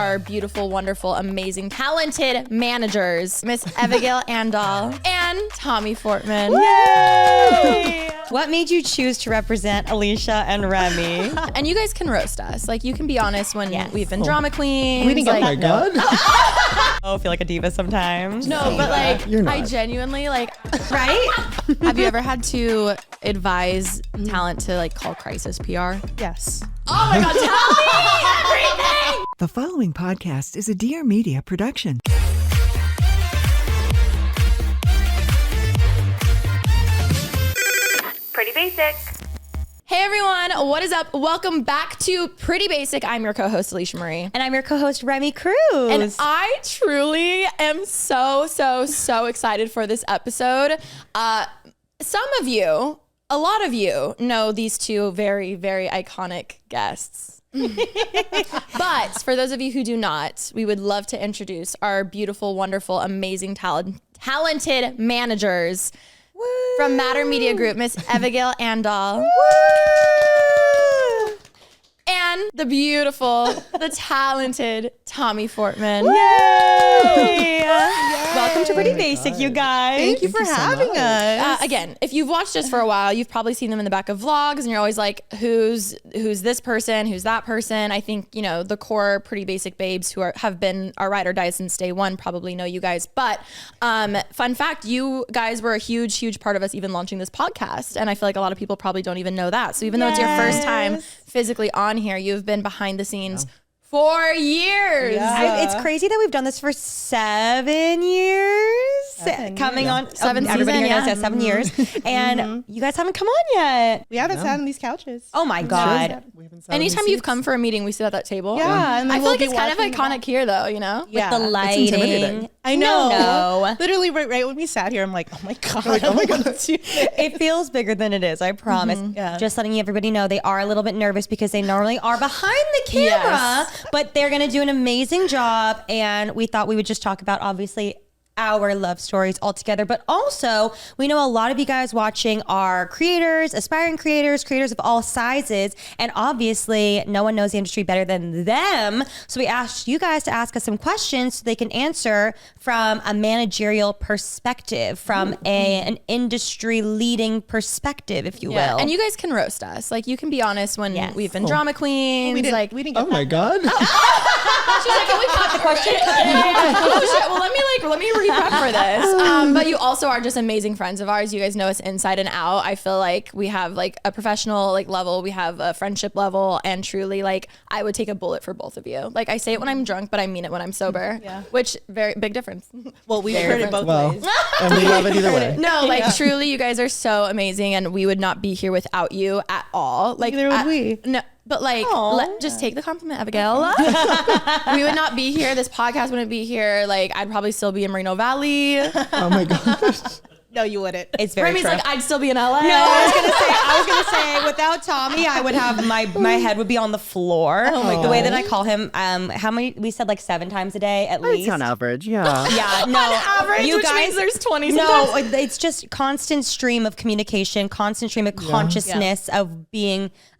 Our beautiful, wonderful, amazing, talented managers, Miss Evegail Andal and Tommy Fortmann. Yay! What made you choose to represent Alicia and Remy? And you guys can roast us. Like, you can be honest when we've been drama queens. We didn't get like, God. I feel like a diva sometimes. No, but like, You're not. I genuinely like, Right? have you ever had to advise talent to like call crisis PR? Yes. Oh my God, tell me everything! The following podcast is a Dear Media production. Pretty basic. Hey everyone, what is up? Welcome back to Pretty Basic. I'm your co-host, Alicia Marie. And I'm your co-host, Remy Cruz. And I truly am so excited for this episode. Some of you, a lot of you know these two very iconic guests. But for those of you who do not, we would love to introduce our beautiful, wonderful, amazing, talented managers from Matter Media Group, Miss Evegail Andal. And the beautiful, the talented Tommy Fortmann. Yay! Welcome to Pretty Basic, you guys. Thank you for having us. Again, if you've watched us for a while, you've probably seen them in the back of vlogs, and you're always like, who's this person? Who's that person? I think, you know, the core Pretty Basic babes who have been our ride or die since day one probably know you guys. But fun fact, you guys were a huge part of us even launching this podcast. And I feel like a lot of people probably don't even know that. So even though it's your first time physically on here, you've been behind the scenes for years. Yeah. It's crazy that we've done this for 7 years. Coming on Seventh everybody season, here knows yeah. that 7 years. And you guys haven't come on yet. We haven't sat on these couches. Oh my God. Anytime you've come for a meeting, we sit at that table. Yeah. And then I feel we'll like be it's kind of watching iconic here though, you know? Yeah. The lighting. intimidating. I know. No. Literally right when we sat here, I'm like, oh my God. Like, oh my God. It feels bigger than it is, I promise. Yeah. Just letting everybody know they are a little bit nervous because they normally are behind the camera, Yes. but they're going to do an amazing job. And we thought we would just talk about, obviously, our love stories all together. But also, we know a lot of you guys watching are creators, aspiring creators of all sizes. And obviously, no one knows the industry better than them. So we asked you guys to ask us some questions so they can answer from a managerial perspective, from an industry leading perspective, if you will. And you guys can roast us. Like, you can be honest when Yes. we've been drama queens. We didn't, like, we didn't get Oh my God. she's like, can we cut the question? Oh shit! Well, let me re-prep for this. But you also are just amazing friends of ours. You guys know us inside and out. I feel like we have like a professional like level. We have a friendship level, and truly, like, I would take a bullet for both of you. Like, I say it when I'm drunk, but I mean it when I'm sober. Yeah. Which very big difference. Well, we heard it both Well, ways. and we love it either way. No, like truly, you guys are so amazing, and we would not be here without you at all. Like, Neither would we. No, but like, just take the compliment, Evegail. We would not be here. This podcast wouldn't be here. Like, I'd probably still be in Moreno Valley. Oh my gosh. No, you wouldn't. it's very Remy's true. like, I'd still be in LA. No, I was gonna say, without Tommy, I would have my head would be on the floor. Oh my God. The way that I call him, how many? We said like 7 times a day at least. It's on average, yeah. Yeah, no, On average, you which guys. means there's 20 No, sometimes. it's just constant stream of communication, constant stream of consciousness of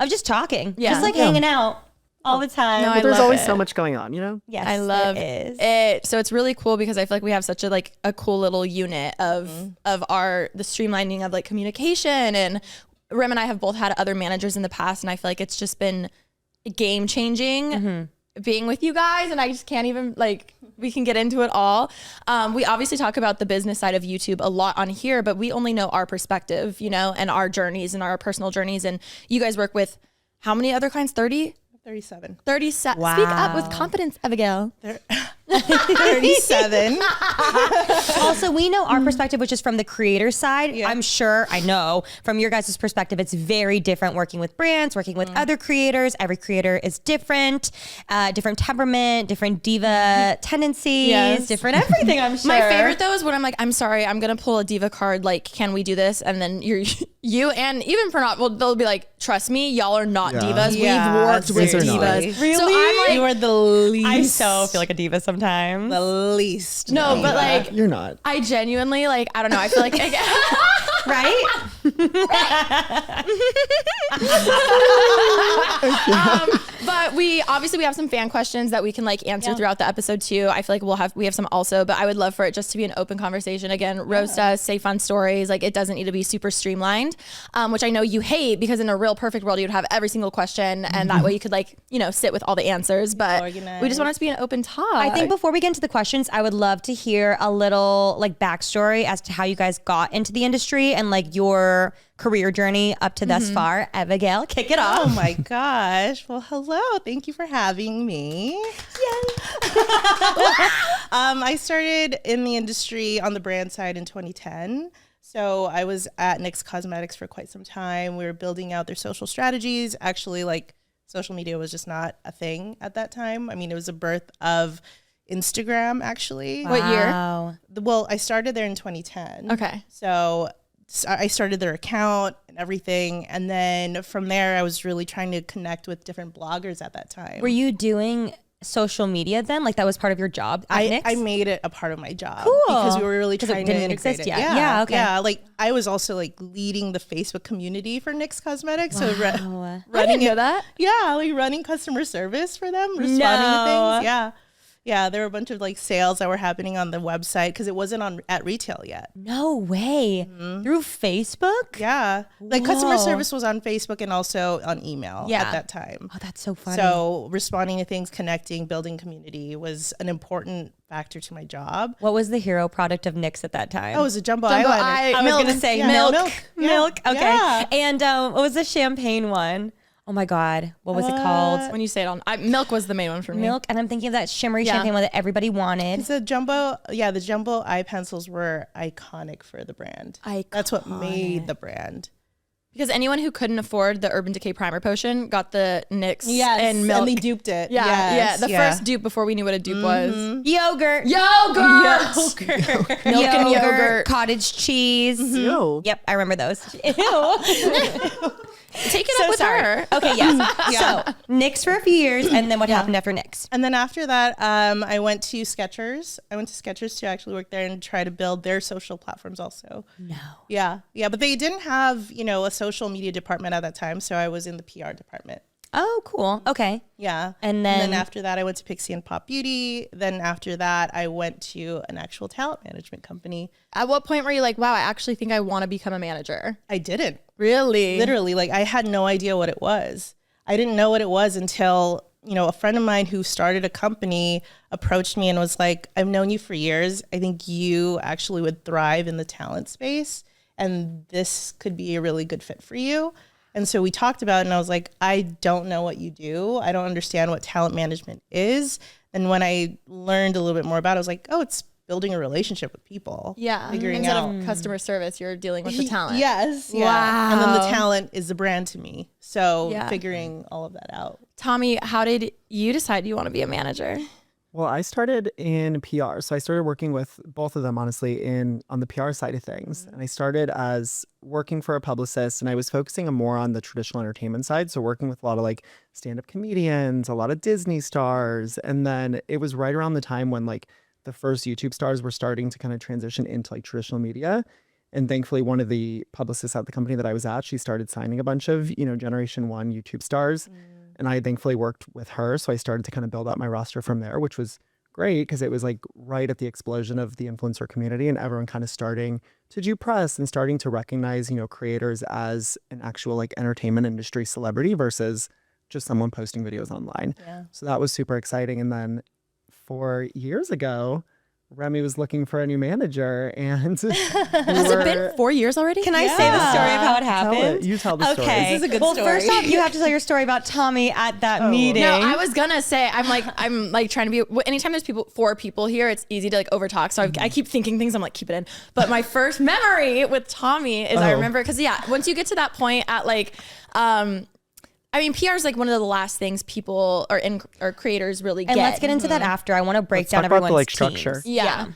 just talking, Yeah. just like hanging out all the time. No, I There's love always it. so much going on, you know? yes, I love there is. it. So it's really cool because I feel like we have such a cool little unit of the streamlining of like communication. And Rem and I have both had other managers in the past, and I feel like it's just been game changing being with you guys. And I just can't even we can get into it all. We obviously talk about the business side of YouTube a lot on here, but we only know our perspective, you know, and our journeys and our personal journeys. And you guys work with how many other clients? 30? 37. 37. Wow. Speak up with confidence, Evegail. 37. Also, we know our perspective, which is from the creator side. Yeah. I'm sure, I know, from your guys' perspective, it's very different working with brands, working with other creators. Every creator is different, different temperament, different diva tendencies, Yes. different everything, I'm sure. My favorite though is when I'm like, I'm sorry, I'm gonna pull a diva card. Like, can we do this? And then you and even Pranat, they'll be like, trust me, y'all are not Yeah. divas. Yeah, We've worked with seriously. divas. Really? So I'm like, You are the least. I so feel like a diva sometimes. the least. no, but like, You're not. I genuinely like, I don't know. I feel like, Right? But we have some fan questions that we can like answer throughout the episode too. I feel like we have some also, but I would love for it just to be an open conversation. Again, roast us, say fun stories. Like it doesn't need to be super streamlined, which I know you hate because in a real perfect world, you'd have every single question and that way you could like, sit with all the answers. But we just want it to be an open talk. I think before we get into the questions, I would love to hear a little like backstory as to how you guys got into the industry and like your career journey up to thus far. Evegail, kick it off. Oh my gosh. Well, hello. Thank you for having me. Yay. I started in the industry on the brand side in 2010. So I was at NYX Cosmetics for quite some time. We were building out their social strategies. Actually, like social media was just not a thing at that time. I mean, it was the birth of Instagram, actually. What year? Well, I started there in 2010. Okay. So I started their account and everything. And then from there, I was really trying to connect with different bloggers at that time. Were you doing social media then? Like that was part of your job at NYX? I made it a part of my job. Cool. Because we were really Because it trying to didn't integrate exist it. yet. Yeah. Yeah, okay. Yeah. Like I was also like leading the Facebook community for NYX Cosmetics. So I running didn't know that. Yeah, like running customer service for them, responding No. to things. Yeah. Yeah, there were a bunch of like sales that were happening on the website because it wasn't at retail yet. No way. Through Facebook? Yeah. Like customer Whoa. service was on Facebook and also on email at that time. Oh, that's so funny. So responding to things, connecting, building community was an important factor to my job. what was the hero product of NYX at that time? Oh, it was a jumbo Jumbo eyeliner. eye- I was milk. going to say Yeah. milk. Milk. Yeah. Milk. Okay. Yeah. And what was the champagne one? Oh my God. What was it called? When you say it on, milk was the main one for me. Milk. And I'm thinking of that shimmery Yeah. champagne one that everybody wanted. The jumbo eye pencils were iconic for the brand. That's what made the brand. Because anyone who couldn't afford the Urban Decay Primer Potion got the NYX and milk. And they duped it. Yeah, Yes, yeah. The first dupe before we knew what a dupe was. Yogurt. Yogurt! Milk and yogurt. Cottage cheese. Ew. Yep, I remember those. Take it up with her. Okay, yes. So NYX for a few years, and then what happened after NYX? And then after that, I went to Skechers. I went to Skechers to actually work there and try to build their social platforms also. No. Yeah. Yeah. But they didn't have, a social media department at that time. So I was in the PR department. Oh, cool. Okay. Yeah. And then after that, I went to Pixie and Pop Beauty. Then after that, I went to an actual talent management company. At what point were you like, wow, I actually think I want to become a manager? I didn't. Really? Literally, like I had no idea what it was. I didn't know what it was until, a friend of mine who started a company approached me and was like, I've known you for years. I think you actually would thrive in the talent space and this could be a really good fit for you. And so we talked about it and I was like, I don't know what you do. I don't understand what talent management is. And when I learned a little bit more about it, I was like, oh, it's building a relationship with people. Yeah. Figuring Instead out. of customer service, you're dealing with the talent. Yes. Yeah. Wow. And then the talent is the brand to me. So Yeah. figuring all of that out. Tommy, how did you decide you want to be a manager? Well, I started in PR. So I started working with both of them, honestly, on the PR side of things. And I started as working for a publicist, and I was focusing more on the traditional entertainment side. So working with a lot of like stand-up comedians, a lot of Disney stars. And then it was right around the time when like the first YouTube stars were starting to kind of transition into like traditional media. And thankfully, one of the publicists at the company that I was at, she started signing a bunch of, Generation 1 YouTube stars. And I thankfully worked with her. So I started to kind of build up my roster from there, which was great because it was like right at the explosion of the influencer community and everyone kind of starting to do press and starting to recognize, creators as an actual like entertainment industry celebrity versus just someone posting videos online. Yeah. So that was super exciting. And then 4 years ago, Remy was looking for a new manager, and Has it been 4 years already? Can I say the story of how it happened? You tell the story. Okay. This is a good well, story. first off, you have to tell your story about Tommy at that meeting. No, I was gonna say I'm like trying to be. Anytime there's four people here, it's easy to like overtalk. So I keep thinking things. I'm like keep it in. But my first memory with Tommy is I remember because once you get to that point at like, PR is like one of the last things people or creators really get. And let's get into that after. I want to break Let's down talk about everyone's the, like, teams. structure. Yeah.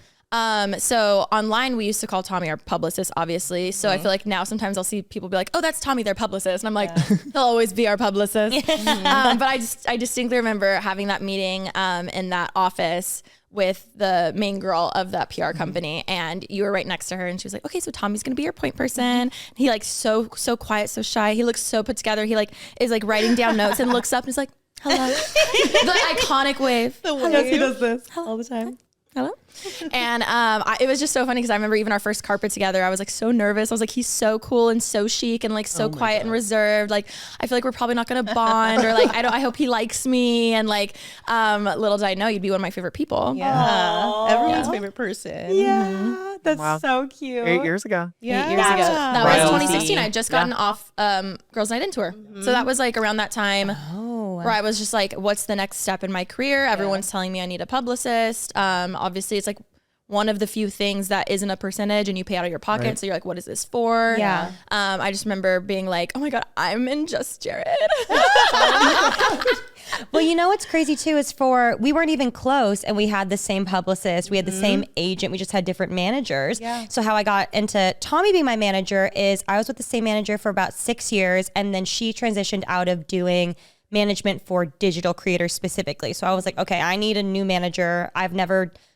So online we used to call Tommy our publicist, obviously. So I feel like now sometimes I'll see people be like, "Oh, that's Tommy, their publicist," and I'm like, "He'll always be our publicist." But I distinctly remember having that meeting in that office with the main girl of that PR company, and you were right next to her, and she was like, "Okay, so Tommy's gonna be your point person." And he like so quiet, so shy. He looks so put together. He like is like writing down notes and looks up and is like, Hello. The iconic wave. Yes, he does this all the time. Hello. And it was just so funny because I remember even our first carpet together, I was like so nervous. I was like, he's so cool and so chic and like so quiet and reserved. Like, I feel like we're probably not going to bond or like, I hope he likes me. And like, little did I know you'd be one of my favorite people. Yeah. Everyone's favorite person. Yeah, that's so cute. 8 years ago. Yeah. 8 years ago. That was Royalty. 2016. I had just gotten off Girls Night In tour. So that was like around that time where I was just like, what's the next step in my career? Everyone's telling me I need a publicist. Obviously, it's like one of the few things that isn't a percentage and you pay out of your pocket. Right. So you're like, what is this for? Yeah. I just remember being like, oh my God, I'm in Just Jared. Well, you know what's crazy too is we weren't even close and we had the same publicist, we had the same agent, we just had different managers. Yeah. So how I got into Tommy being my manager is I was with the same manager for about 6 years and then she transitioned out of doing management for digital creators specifically. So I was like, okay, I need a new manager.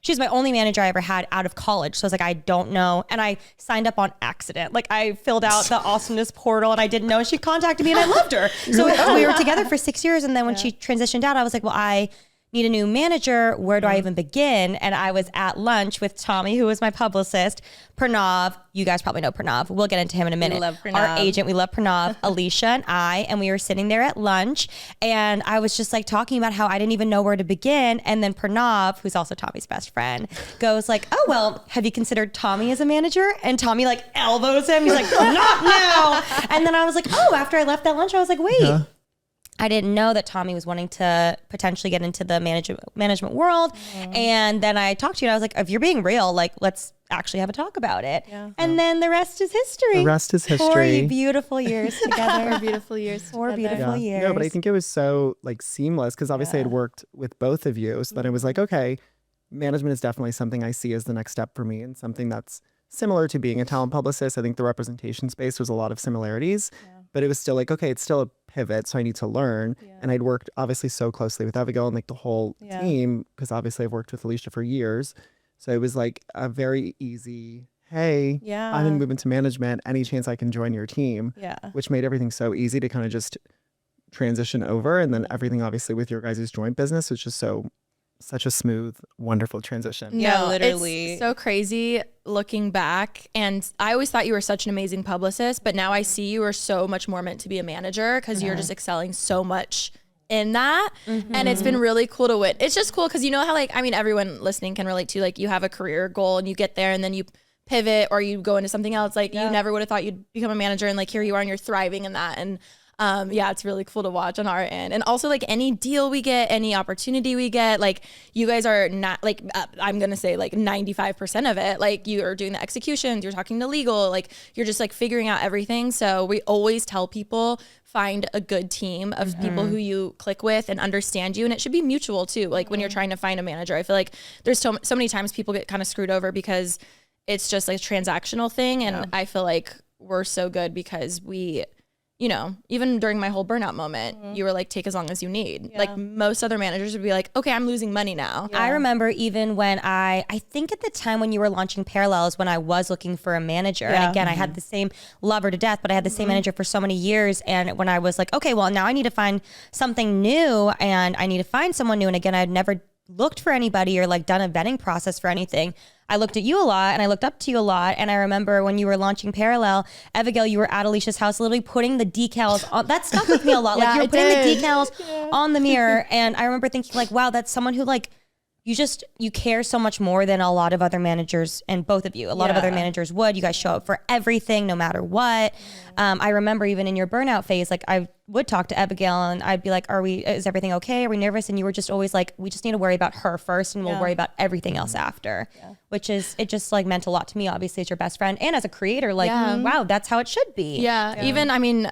She's my only manager I ever had out of college. So I was like, I don't know. And I signed up on accident. Like I filled out the awesomeness portal and I didn't know. She contacted me and I loved her. So we were together for 6 years. And then when she transitioned out, I was like, well, I need a new manager. Where do I even begin? And I was at lunch with Tommy, who was my publicist, Pranav. You guys probably know Pranav. We'll get into him in a minute. love Pranav. Our agent, we love Pranav, Alicia and I, and we were sitting there at lunch and I was just like talking about how I didn't even know where to begin. And then Pranav, who's also Tommy's best friend, goes like, oh, well, have you considered Tommy as a manager? And Tommy like elbows him. He's like, not now. And then I was like, oh, after I left that lunch, I was like, wait. I didn't know that Tommy was wanting to potentially get into the management world. And then I talked to you and I was like, if you're being real, like, let's actually have a talk about it. Yeah. And then the rest is history. The rest is history. 4 beautiful years together. 4 beautiful years. 4 beautiful years. No, but I think it was so like seamless because obviously I'd worked with both of you. So then it was like, okay, management is definitely something I see as the next step for me and something that's similar to being a talent publicist. I think the representation space was a lot of similarities, but it was still like, okay, it's still a pivot. So I need to learn. And I'd worked obviously so closely with Evegail and like the whole team, because obviously I've worked with Alicia for years. So it was like a very easy, hey, I'm in movement to management. Any chance I can join your team? Which made everything so easy to kind of just transition over. And then everything obviously with your guys' joint business was just such a smooth, wonderful transition. Yeah, literally. It's so crazy looking back. And I always thought you were such an amazing publicist, but now I see you are so much more meant to be a manager because you're just excelling so much in that. And it's been really cool to witness. It's just cool because you know how like, I mean, everyone listening can relate to like you have a career goal and you get there and then you pivot or you go into something else. Like you never would have thought you'd become a manager and like here you are and you're thriving in that. And it's really cool to watch on our end. And also like any deal we get, any opportunity we get, like you guys are not like, I'm going to say like 95% of it. Like you are doing the executions, you're talking to legal, like you're just like figuring out everything. So we always tell people, find a good team of people who you click with and understand you. And it should be mutual too. Like when you're trying to find a manager, I feel like there's so many times people get kind of screwed over because it's just like a transactional thing. And I feel like we're so good because we, you know, even during my whole burnout moment, you were like, take as long as you need. Like most other managers would be like, okay, I'm losing money now. I remember even when I think at the time when you were launching Parallels, when I was looking for a manager, and again, I had the same, love her to death, but I had the same manager for so many years. And when I was like, okay, well now I need to find something new and I need to find someone new. And again, I'd never looked for anybody or like done a vetting process for anything. I looked at you a lot and I looked up to you a lot. And I remember when you were launching Parallel, Evegail, you were at Alicia's house, literally putting the decals on. That stuck with me a lot. Like you were putting the decals on the mirror. And I remember thinking like, wow, that's someone who like, you care so much more than a lot of other managers, and both of you, a lot of other managers would. You guys show up for everything, no matter what. I remember even in your burnout phase, like I would talk to Evegail and I'd be like, is everything okay? Are we nervous? And you were just always like, we just need to worry about her first and we'll worry about everything else after, which is, it just like meant a lot to me, obviously as your best friend and as a creator, like, wow, that's how it should be. Even, I mean,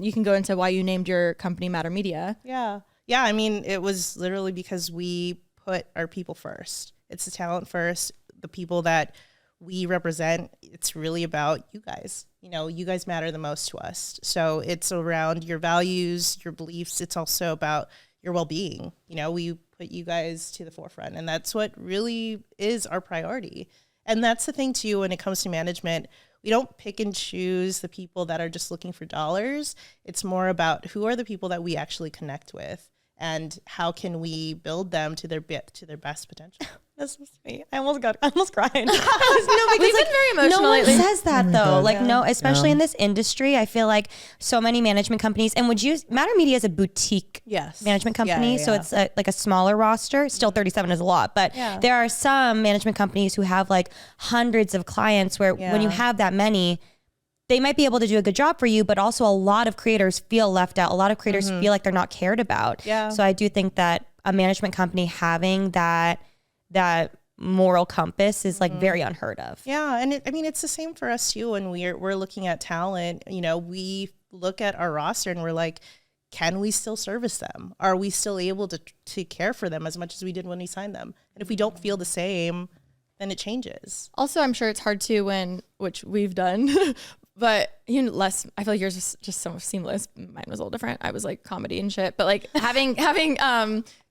you can go into why you named your company Matter Media. Yeah. I mean, it was literally because we put our people first. It's the talent first, the people that we represent. It's really about you guys. You know, you guys matter the most to us. So it's around your values, your beliefs. It's also about your well-being. You know, we put you guys to the forefront, and that's what really is our priority. And that's the thing too, when it comes to management, we don't pick and choose the people that are just looking for dollars. It's more about who are the people that we actually connect with. and how can we build them to their best potential. That's so sweet. I almost cried. No, because We've been very emotional no one lately. says that though. God. Like no, especially in this industry, I feel like so many management companies, and Matter Media is a boutique Yes. management company, so it's like a smaller roster. Still 37 is a lot, but there are some management companies who have like hundreds of clients where when you have that many, they might be able to do a good job for you, but also a lot of creators feel left out. A lot of creators feel like they're not cared about. Yeah. So I do think that a management company having that moral compass is like very unheard of. Yeah, and it's the same for us too. When we're looking at talent, we look at our roster and we're like, can we still service them? Are we still able to care for them as much as we did when we signed them? And if we don't feel the same, then it changes. Also, I'm sure it's hard to which we've done, but less. I feel like yours is just so seamless. Mine was a little different. I was like comedy and shit, but like having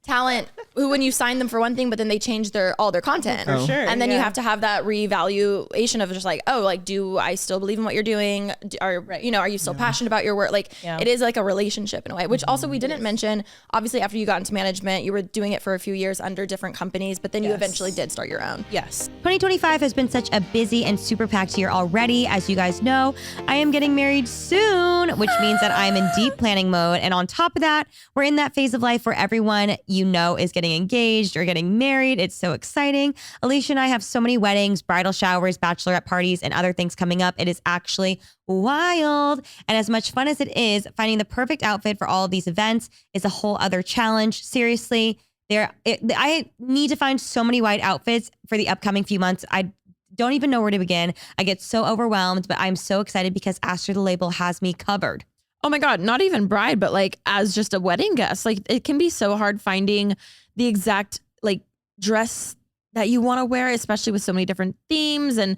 talent who, when you sign them for one thing, but then they change all their content. For sure. And then you have to have that reevaluation of just like, oh, like, do I still believe in what you're doing? Are you still passionate about your work? Like it is like a relationship in a way, which also we didn't mention. Obviously, after you got into management, you were doing it for a few years under different companies, but then you eventually did start your own. Yes. 2025 has been such a busy and super packed year already. As you guys know, I am getting married soon, which means that I'm in deep planning mode. And on top of that, we're in that phase of life where everyone is getting engaged or getting married. It's so exciting. Alicia and I have so many weddings, bridal showers, bachelorette parties, and other things coming up. It is actually wild. And as much fun as it is, finding the perfect outfit for all of these events is a whole other challenge. Seriously, I need to find so many white outfits for the upcoming few months. I don't even know where to begin. I get so overwhelmed, but I'm so excited because Aster the Label has me covered. Oh my God, not even bride, but like as just a wedding guest. Like it can be so hard finding the exact like dress that you want to wear, especially with so many different themes. And,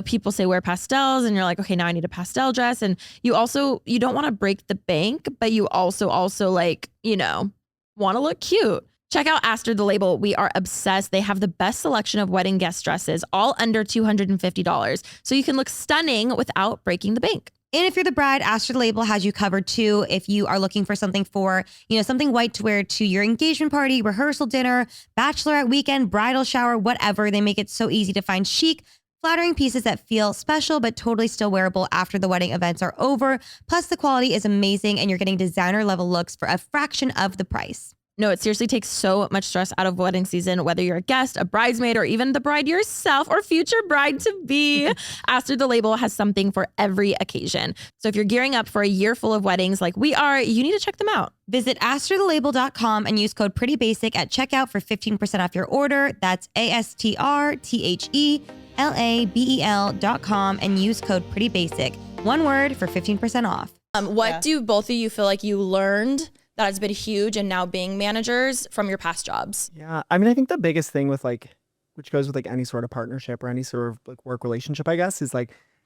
people say wear pastels and you're like, okay, now I need a pastel dress. And you don't want to break the bank, but you also like, want to look cute. Check out Aster the Label. We are obsessed. They have the best selection of wedding guest dresses, all under $250. So you can look stunning without breaking the bank. And if you're the bride, Aster the Label has you covered too. If you are looking for something something white to wear to your engagement party, rehearsal dinner, bachelorette weekend, bridal shower, whatever, they make it so easy to find chic, flattering pieces that feel special but totally still wearable after the wedding events are over. Plus, the quality is amazing and you're getting designer level looks for a fraction of the price. No, it seriously takes so much stress out of wedding season, whether you're a guest, a bridesmaid, or even the bride yourself or future bride-to-be. Aster the Label has something for every occasion. So if you're gearing up for a year full of weddings like we are, you need to check them out. Visit asterthelabel.com and use code PRETTYBASIC at checkout for 15% off your order. That's ASTRTHELABEL.com and use code PRETTYBASIC. One word for 15% off. What do both of you feel like you learned that has been huge and now being managers from your past jobs? Yeah, I mean, I think the biggest thing with which goes with any sort of partnership or any sort of work relationship, I guess, is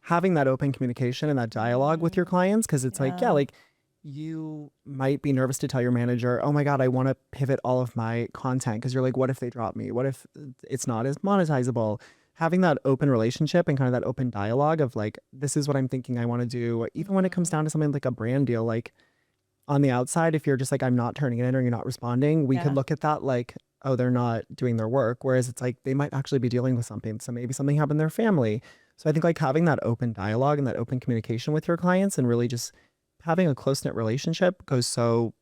having that open communication and that dialogue with your clients. Cause it's you might be nervous to tell your manager, oh my God, I want to pivot all of my content. Cause you're like, what if they drop me? What if it's not as monetizable? Having that open relationship and kind of that open dialogue of this is what I'm thinking I want to do. Even when it comes down to something like a brand deal, on the outside, if you're just I'm not turning it in or you're not responding, we could look at that oh, they're not doing their work. Whereas it's they might actually be dealing with something. So maybe something happened in their family. So I think having that open dialogue and that open communication with your clients and really just having a close-knit relationship goes so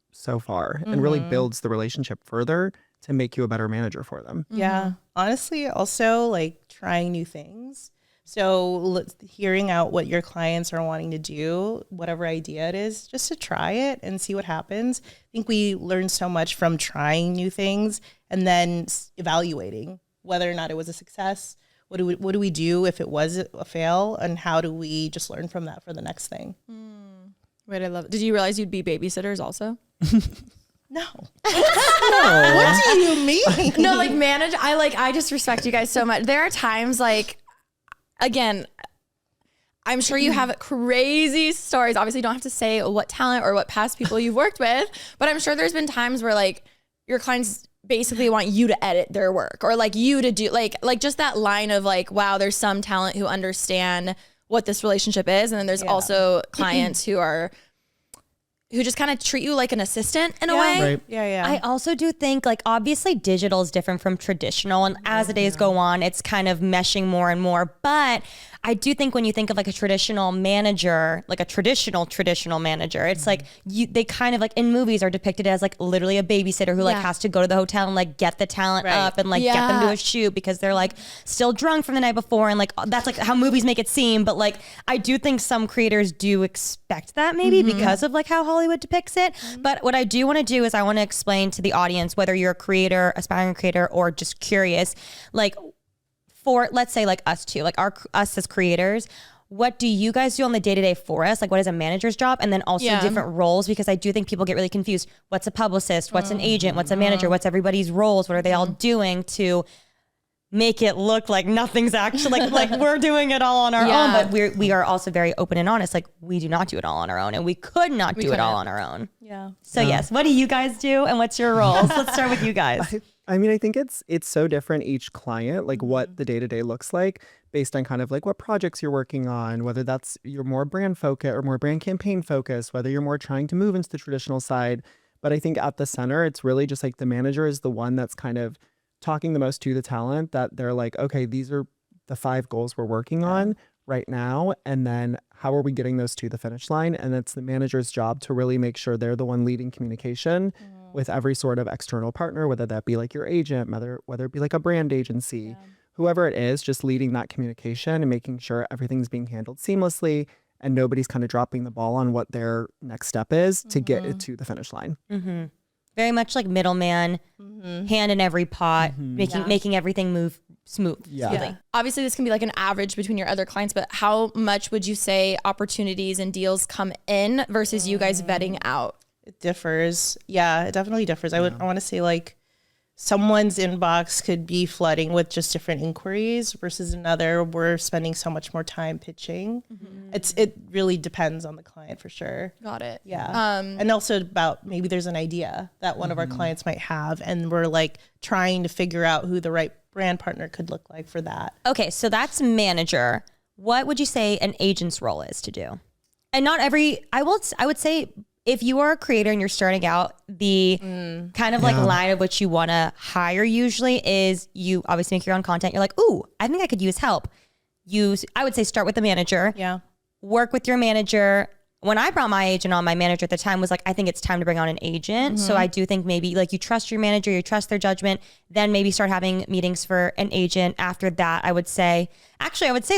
far and really builds the relationship further to make you a better manager for them. Yeah. Honestly, also trying new things. So hearing out what your clients are wanting to do, whatever idea it is, just to try it and see what happens. I think we learn so much from trying new things and then evaluating whether or not it was a success. What do we do if it was a fail, and how do we just learn from that for the next thing? Wait, I love it. Did you realize you'd be babysitters also? No. What do you mean? No, manage. I just respect you guys so much. There are times again, I'm sure you have crazy stories. Obviously, you don't have to say what talent or what past people you've worked with, but I'm sure there's been times where your clients basically want you to edit their work or you to do just that line of wow, there's some talent who understand what this relationship is. And then there's also clients who who just kind of treat you like an assistant in a way. Right. Yeah. I also do think, like, obviously digital is different from traditional, and as the days go on, it's kind of meshing more and more. But I do think when you think of like a traditional manager, like a traditional manager, it's like they kind of like in movies are depicted as like literally a babysitter who like has to go to the hotel and like get the talent up and like get them to a shoot because they're like still drunk from the night before, and like that's like how movies make it seem. But like I do think some creators do expect that maybe because of like how Hollywood depicts it. But what I do want to do is I want to explain to the audience, whether you're a creator, aspiring creator, or just curious, like for, let's say like us two, like us as creators, what do you guys do on the day-to-day for us? Like what is a manager's job? And then also different roles, because I do think people get really confused. What's a publicist? What's an agent? What's a manager? What's everybody's roles? What are they all doing to make it look like nothing's actually like we're doing it all on our own? But we are also very open and honest. Like we do not do it all on our own, and we could not do it all on our own. Yeah. So yes, what do you guys do, and what's your roles? Let's start with you guys. I mean, I think it's so different each client, like what the day-to-day looks like based on kind of like what projects you're working on, whether that's you're more brand focused or more brand campaign focused, whether you're more trying to move into the traditional side. But I think at the center, it's really just like the manager is the one that's kind of talking the most to the talent, that they're like, okay, these are the 5 goals we're working on right now. And then how are we getting those to the finish line? And it's the manager's job to really make sure they're the one leading communication with every sort of external partner, whether that be like your agent, whether it be like a brand agency, whoever it is, just leading that communication and making sure everything's being handled seamlessly and nobody's kind of dropping the ball on what their next step is to get it to the finish line. Very much like middleman, hand in every pot, making everything move smooth. Yeah. Obviously, this can be like an average between your other clients, but how much would you say opportunities and deals come in versus you guys vetting out? It differs. Yeah, it definitely differs. I want to say like someone's inbox could be flooding with just different inquiries versus another. We're spending so much more time pitching. It really depends on the client for sure. Got it. Yeah. And also about maybe there's an idea that one of our clients might have, and we're like trying to figure out who the right brand partner could look like for that. Okay, so that's manager. What would you say an agent's role is to do? And not every, I would say, if you are a creator and you're starting out, the kind of like line of which you want to hire usually is you obviously make your own content. You're like, ooh, I think I could use help. I would say start with the manager. Yeah. Work with your manager. When I brought my agent on, my manager at the time was like, I think it's time to bring on an agent. So I do think maybe like you trust your manager, you trust their judgment, then maybe start having meetings for an agent. After that, I would say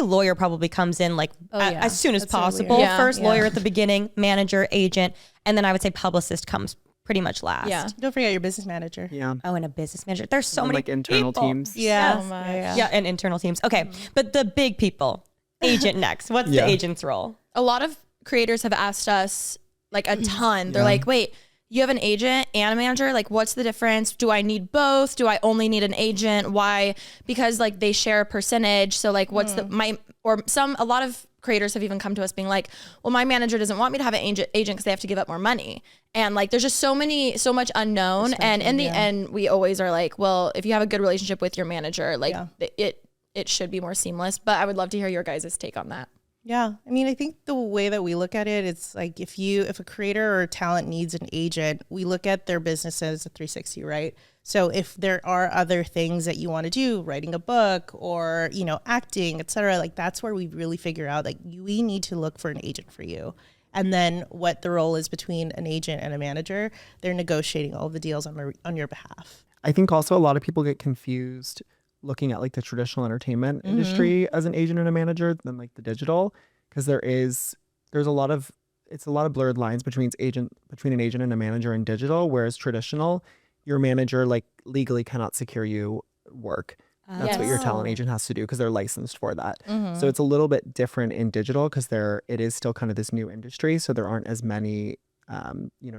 lawyer probably comes in like as soon as possible. First lawyer at the beginning, manager, agent. And then I would say publicist comes pretty much last. Yeah. Don't forget your business manager. Yeah. Oh, and a business manager. There's so many like internal people. teams. Yeah. So much. Yeah, and internal teams. Okay, but the big people, agent next. What's the agent's role? A lot of creators have asked us like a ton. They're like, wait, you have an agent and a manager? Like, what's the difference? Do I need both? Do I only need an agent? Why? Because like they share a percentage. So like, what's a lot of creators have even come to us being like, well, my manager doesn't want me to have an agent because they have to give up more money. And like, there's just so much unknown. And in the end, we always are like, well, if you have a good relationship with your manager, like it should be more seamless. But I would love to hear your guys' take on that. Yeah. I mean, I think the way that we look at it, it's like if a creator or talent needs an agent, we look at their business as a 360, right? So if there are other things that you want to do, writing a book or, acting, et cetera, like that's where we really figure out like we need to look for an agent for you. And then what the role is between an agent and a manager, they're negotiating all of the deals on your behalf. I think also a lot of people get confused looking at like the traditional entertainment industry as an agent and a manager than like the digital, because there's a lot of blurred lines between an agent and a manager in digital, whereas traditional, your manager like legally cannot secure you work. That's what your talent agent has to do because they're licensed for that. So it's a little bit different in digital because it is still kind of this new industry, so there aren't as many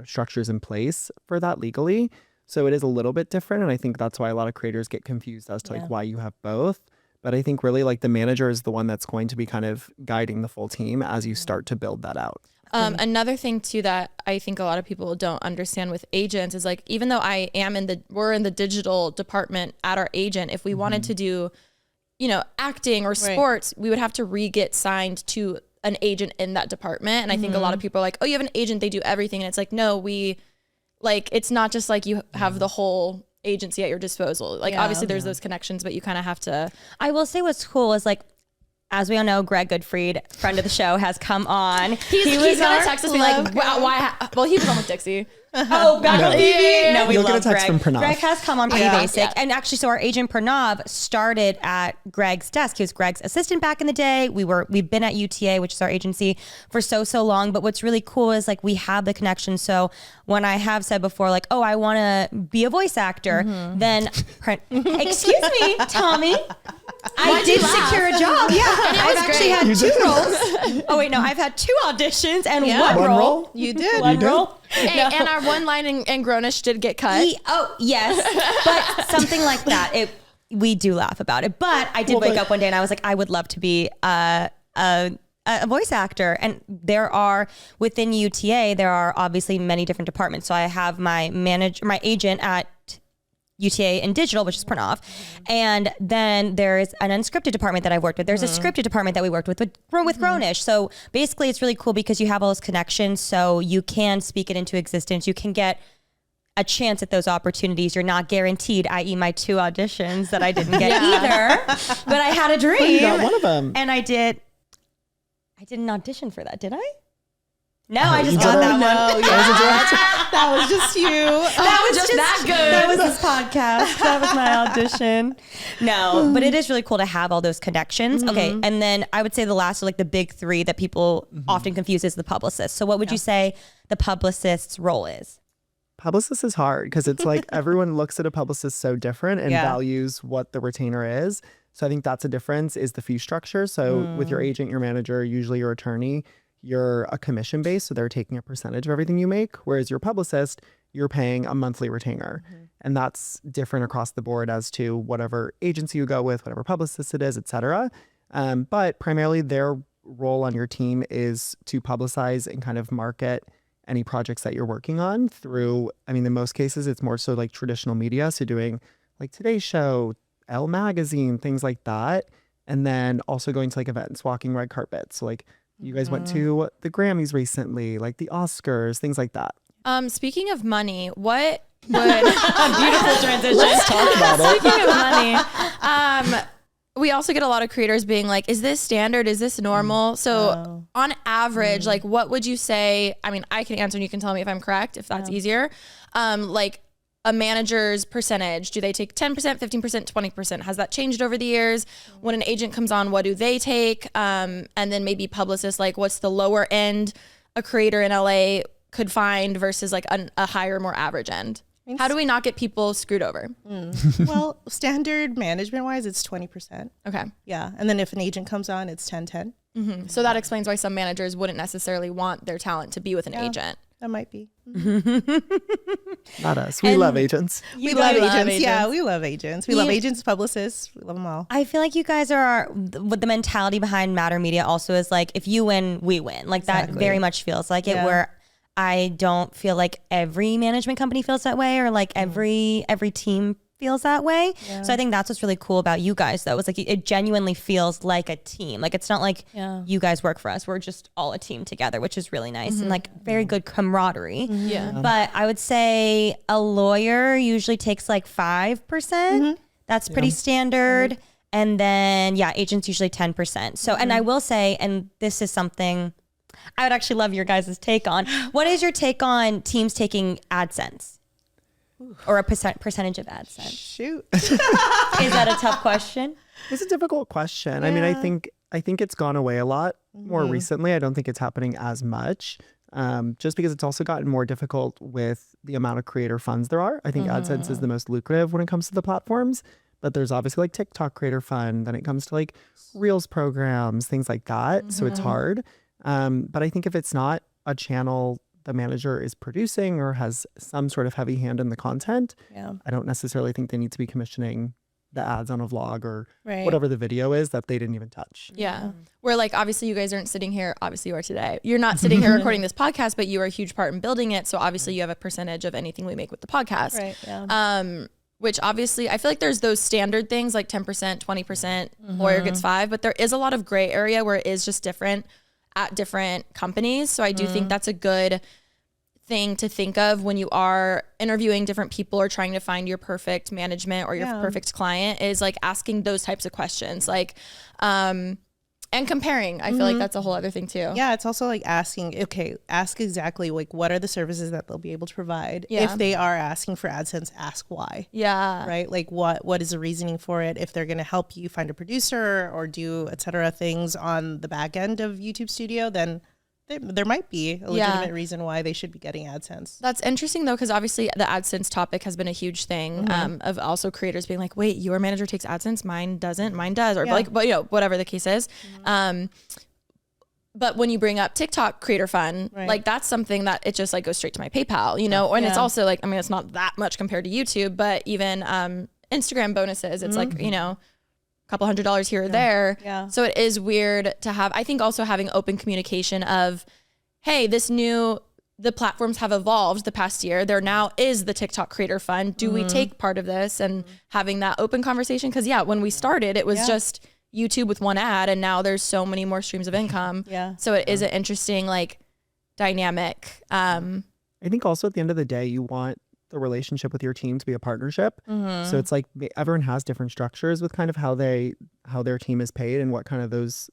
structures in place for that legally. So it is a little bit different, and I think that's why a lot of creators get confused as to like why you have both. But I think really like the manager is the one that's going to be kind of guiding the full team as you start to build that out. Another thing too that I think a lot of people don't understand with agents is like, even though we're in the digital department at our agent, if we wanted to do, acting or sports, we would have to get signed to an agent in that department. And I think a lot of people are like, oh, you have an agent, they do everything. And it's like, no, it's not just like you have the whole agency at your disposal. Like obviously there's those connections, but you kind of have to. I will say what's cool is like, as we all know, Greg Goodfried, friend of the show, has come on. He's gonna text us being like, why? Well, he was on with Dixie. Oh, back on TV. No, we You'll love get a text Greg. from Pranav. Greg has come on pretty basic. And actually, so our agent Pranav started at Greg's desk. He was Greg's assistant back in the day. We've been at UTA, which is our agency, for so long. But what's really cool is like we have the connection. So when I have said before, like, oh, I want to be a voice actor, then excuse me, Tommy. I did secure a job. Yeah, I've actually had 2 roles. Oh wait, no, I've had 2 auditions and one role. You did. One role. And our one line in Grownish did get cut. Yes, but something like that. We do laugh about it. But I did wake up one day and I was like, I would love to be a voice actor. And within UTA, there are obviously many different departments. So I have my agent at UTA in digital, which is Pranav. And then there is an unscripted department that I worked with. There's a scripted department that we worked with Grownish. So basically it's really cool because you have all those connections. So you can speak it into existence. You can get a chance at those opportunities. You're not guaranteed, i.e. my 2 auditions that I didn't get either, but I had a dream. Well, you got one of them. And I didn't audition for that, did I? No, I just got that one. That was just you. That was just that good. That was this podcast. That was my audition. No, but it is really cool to have all those connections. Okay, and then I would say the last, like the big 3 that people often confuse is the publicist. So what would you say the publicist's role is? Publicist is hard because it's like everyone looks at a publicist so different and values what the retainer is. So I think that's a difference is the fee structure. So with your agent, your manager, usually your attorney, you're a commission base, so they're taking a percentage of everything you make. Whereas your publicist, you're paying a monthly retainer. And that's different across the board as to whatever agency you go with, whatever publicist it is, et cetera. But primarily their role on your team is to publicize and kind of market any projects that you're working on through, I mean, in most cases, it's more so like traditional media. So doing like Today's Show, Elle Magazine, things like that. And then also going to like events, walking red carpets. So like, you guys went to the Grammys recently, like the Oscars, things like that. Speaking of money, what would Beautiful transition. Let's talk about it. speaking of money, we also get a lot of creators being like, is this standard? Is this normal? So on average, like what would you say? I mean, I can answer and you can tell me if I'm correct, if that's easier. Like a manager's percentage, do they take 10%, 15%, 20%? Has that changed over the years? When an agent comes on, what do they take? And then maybe publicists, like what's the lower end a creator in LA could find versus like a higher, more average end? How do we not get people screwed over? Well, standard management wise, it's 20%. Okay. Yeah. And then if an agent comes on, it's 10-10. So that explains why some managers wouldn't necessarily want their talent to be with an agent. That might be. Not us. We love agents. We love agents. Yeah, we love agents. We love agents, publicists. We love them all. I feel like you guys are, what the mentality behind Matter Media also is like, if you win, we win. Like that very much feels like it, where I don't feel like every management company feels that way, or like every team feels that way. So I think that's what's really cool about you guys though. It's like it genuinely feels like a team. Like it's not like you guys work for us. We're just all a team together, which is really nice and like very good camaraderie. But I would say a lawyer usually takes like 5%. That's pretty standard. And then agents usually 10%. So and I will say, and this is something I would actually love your guys' take on. What is your take on teams taking AdSense? Or a percentage of AdSense? Shoot. Is that a tough question? It's a difficult question. I mean, I think it's gone away a lot more recently. I don't think it's happening as much, just because it's also gotten more difficult with the amount of creator funds there are. I think AdSense is the most lucrative when it comes to the platforms, but there's obviously like TikTok creator fund. Then it comes to like Reels programs, things like that. So it's hard. But I think if it's not a channel the manager is producing or has some sort of heavy hand in the content, I don't necessarily think they need to be commissioning the ads on a vlog or whatever the video is that they didn't even touch. Where like, obviously you guys aren't sitting here, obviously you are today. You're not sitting here recording this podcast, but you are a huge part in building it. So obviously you have a percentage of anything we make with the podcast. Which obviously I feel like there's those standard things like 10%, 20%, lawyer gets 5%, but there is a lot of gray area where it is just different at different companies. So I do think that's a good thing to think of when you are interviewing different people or trying to find your perfect management or your perfect client, is like asking those types of questions, like, and comparing. I feel like that's a whole other thing too. Yeah, it's also like asking, ask exactly like what are the services that they'll be able to provide. If they are asking for AdSense, ask why. Yeah. Right? Like what is the reasoning for it? If they're going to help you find a producer or do et cetera things on the back end of YouTube Studio, then there might be a legitimate reason why they should be getting AdSense. That's interesting though, because obviously the AdSense topic has been a huge thing, of also creators being like, wait, your manager takes AdSense, mine doesn't, mine does, or like, but you know, whatever the case is. But when you bring up TikTok Creator Fund, like that's something that it just like goes straight to my PayPal, you know, and it's also like, I mean, it's not that much compared to YouTube, but even Instagram bonuses, it's like, you know, couple $100 here or there. Yeah. So it is weird to have, I think also having open communication of, hey, the platforms have evolved the past year. There now is the TikTok Creator Fund. Do we take part of this? And having that open conversation? Because when we started, it was just YouTube with one ad, and now there's so many more streams of income. So it is an interesting like dynamic. I think also at the end of the day, you want the relationship with your team to be a partnership. So it's like everyone has different structures with kind of how their team is paid and what kind of those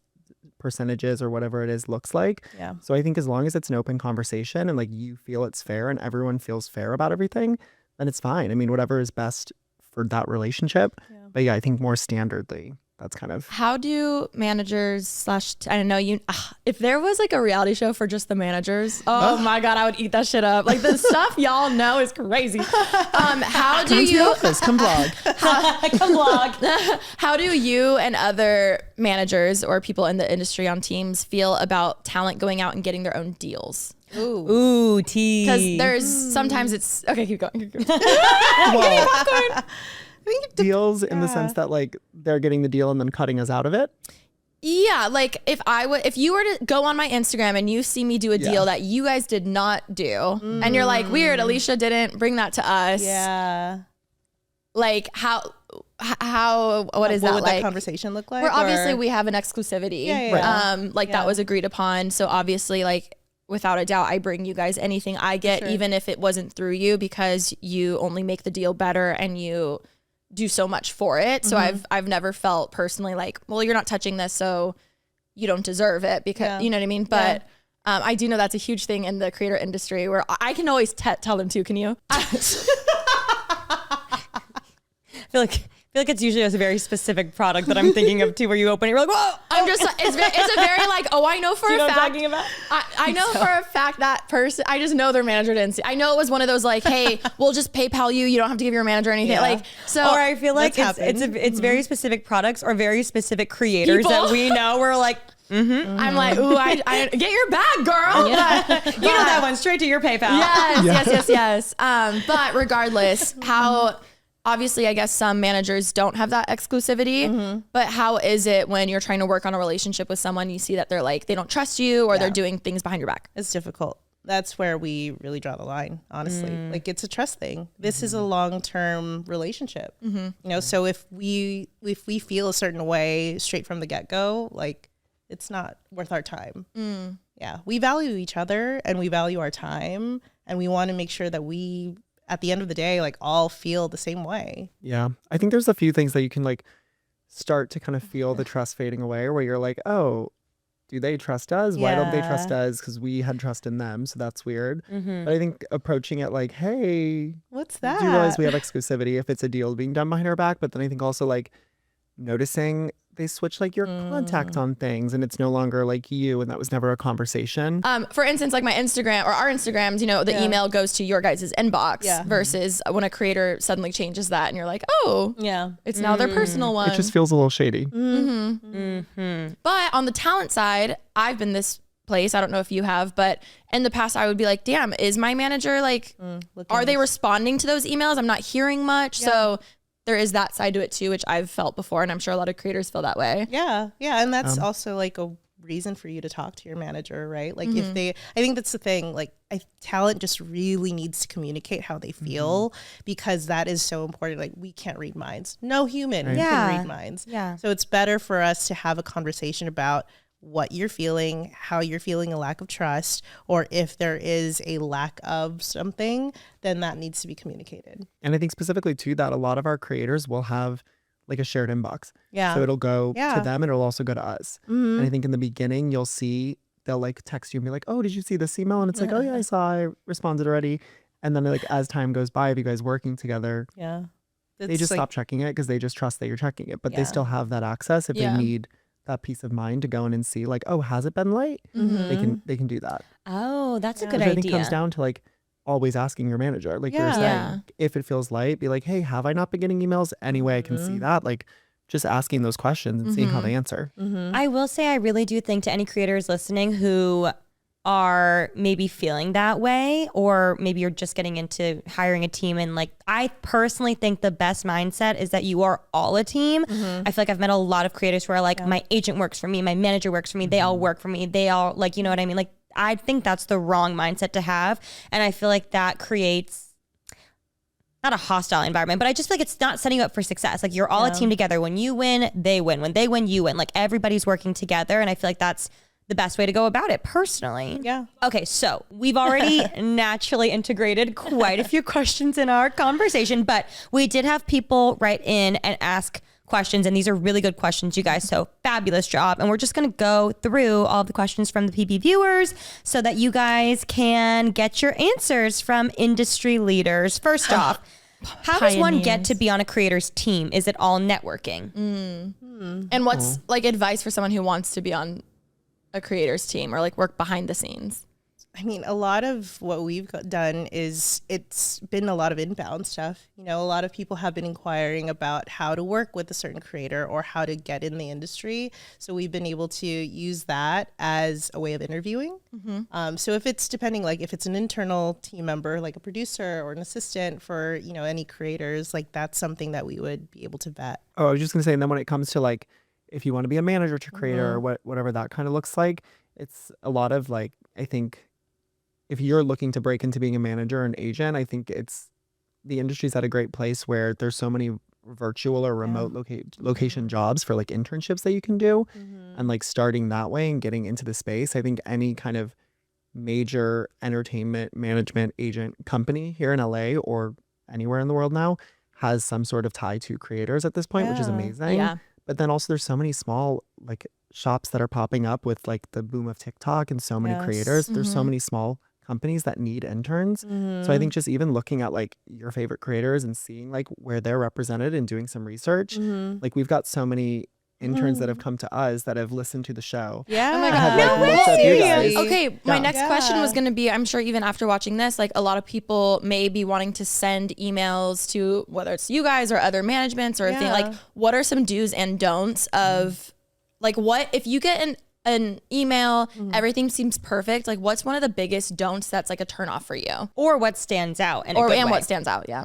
percentages or whatever it is looks like. So I think as long as it's an open conversation and like you feel it's fair and everyone feels fair about everything, then it's fine. I mean, whatever is best for that relationship. But I think more standardly, that's kind of how do managers / I don't know, you if there was like a reality show for just the managers, oh my god, I would eat that shit up. Like the stuff y'all know is crazy. How do you office, come blog. Come blog. How do you and other managers or people in the industry on teams feel about talent going out and getting their own deals? Ooh, tea. Because there's sometimes it's okay, keep going. well, deals in the sense that like they're getting the deal and then cutting us out of it. Yeah, like if you were to go on my Instagram and you see me do a deal that you guys did not do, and you're like, weird, Alicia didn't bring that to us. Yeah. Like what is that would like? that conversation look like? Where obviously we have an exclusivity. That was agreed upon. So obviously like without a doubt, I bring you guys anything I get, even if it wasn't through you, because you only make the deal better and you do so much for it. So I've never felt personally like, well, you're not touching this, so you don't deserve it, because you know what I mean? But I do know that's a huge thing in the creator industry where I can always tell them too. Can you? I feel like it's usually a very specific product that I'm thinking of too, where you open it, you're like, whoa! I'm just, it's a very like, oh, I know for a fact. What I'm talking about? I know for a fact that person, I just know their manager didn't see. I know it was one of those like, hey, we'll just PayPal you. You don't have to give your manager anything. Like, so. Or I feel like it's very specific products or very specific creators that we know. We're like, I'm like, ooh, I get your bag, girl. you know that one straight to your PayPal. Yes. But regardless, how obviously I guess some managers don't have that exclusivity, but how is it when you're trying to work on a relationship with someone, you see that they're like, they don't trust you or they're doing things behind your back? It's difficult. That's where we really draw the line, honestly. Like it's a trust thing. This is a long-term relationship. You know, so if we feel a certain way straight from the get-go, like it's not worth our time. Yeah, we value each other and we value our time, and we want to make sure that we, at the end of the day, like all feel the same way. Yeah. I think there's a few things that you can like start to kind of feel the trust fading away, where you're like, oh, do they trust us? Why don't they trust us? Because we had trust in them. So that's weird. But I think approaching it like, hey, what's that? Do you realize we have exclusivity if it's a deal being done behind our back? But then I think also like noticing they switch like your contact on things and it's no longer like you, and that was never a conversation. For instance, like my Instagram or our Instagrams, you know, the email goes to your guys' inbox versus when a creator suddenly changes that and you're like, oh, it's now their personal one. It just feels a little shady. But on the talent side, I've been this place, I don't know if you have, but in the past I would be like, damn, is my manager like, are they responding to those emails? I'm not hearing much. So there is that side to it too, which I've felt before, and I'm sure a lot of creators feel that way. Yeah, and that's also like a reason for you to talk to your manager, right? Like if they, I think that's the thing, like talent just really needs to communicate how they feel, because that is so important. Like we can't read minds. No human can read minds. So it's better for us to have a conversation about what you're feeling, how you're feeling a lack of trust, or if there is a lack of something, then that needs to be communicated. And I think specifically too that a lot of our creators will have like a shared inbox. Yeah. So it'll go Yeah. to them and it'll also go to us. And I think in the beginning you'll see they'll like text you and be like, oh, did you see this email? And it's like, oh yeah, I saw, I responded already. And then like as time goes by, if you guys working together, Yeah. they just like, stop checking it because they just trust that you're checking it. But they Yeah. still have that access if Yeah. they need that peace of mind to go in and see like, oh, has it been late? They can do that. Oh, that's a Yeah. good Which I idea. think comes down to like always asking your manager. Like you're Yeah. saying, Yeah. if it feels light, be like, hey, have I not been getting emails? Any way I can see that? Like just asking those questions and seeing how they answer. I will say I really do think to any creators listening who are maybe feeling that way, or maybe you're just getting into hiring a team, and like I personally think the best mindset is that you are all a team. I feel like I've met a lot of creators who are like, my agent works for me, my manager works for me, they all work for me, they all like, you know what I mean? Like I think that's the wrong mindset to have, and I feel like that creates not a hostile environment, but I just feel like it's not setting you up for success. Like you're all a team together. When you win, they win. When they win, you win. Like everybody's working together, and I feel like that's the best way to go about it personally. Yeah. Okay, so we've already naturally integrated quite a few questions in our conversation, but we did have people write in and ask questions, and these are really good questions, you guys. So fabulous job. And we're just going to go through all of the questions from the PB viewers so that you guys can get your answers from industry leaders. First off, how does one get to be on a creator's team? Is it all networking? And what's like advice for someone who wants to be on a creator's team or like work behind the scenes? I mean, a lot of what we've done is it's been a lot of inbound stuff. You know, a lot of people have been inquiring about how to work with a certain creator or how to get in the industry. So we've been able to use that as a way of interviewing. So if it's depending, like if it's an internal team member, like a producer or an assistant for, you know, any creators, like that's something that we would be able to vet. Oh, I was just gonna say, and then when it comes to like, if you want to be a manager to creator or whatever that kind of looks like, it's a lot of like, I think if you're looking to break into being a manager or an agent, I think it's the industry's at a great place where there's so many virtual or remote location jobs for like internships that you can do, and like starting that way and getting into the space. I think any kind of major entertainment management agent company here in LA or anywhere in the world now has some sort of tie to creators at this point, which is amazing. Yeah. But then also there's so many small like shops that are popping up with like the boom of TikTok and so many creators. There's so many small companies that need interns. So I think just even looking at like your favorite creators and seeing like where they're represented and doing some research, like we've got so many interns that have come to us that have listened to the show. Yeah. Oh my and have, God. like, looked up you guys. Okay, my Yeah. next question was going to be, I'm sure even after watching this, like a lot of people may be wanting to send emails to whether it's you guys or other managements or anything. Like what are some do's and don'ts of like what if you get an email, everything seems perfect. Like what's one of the biggest don'ts that's like a turn off for you? Or what stands out in a Or good and way? what stands out, yeah.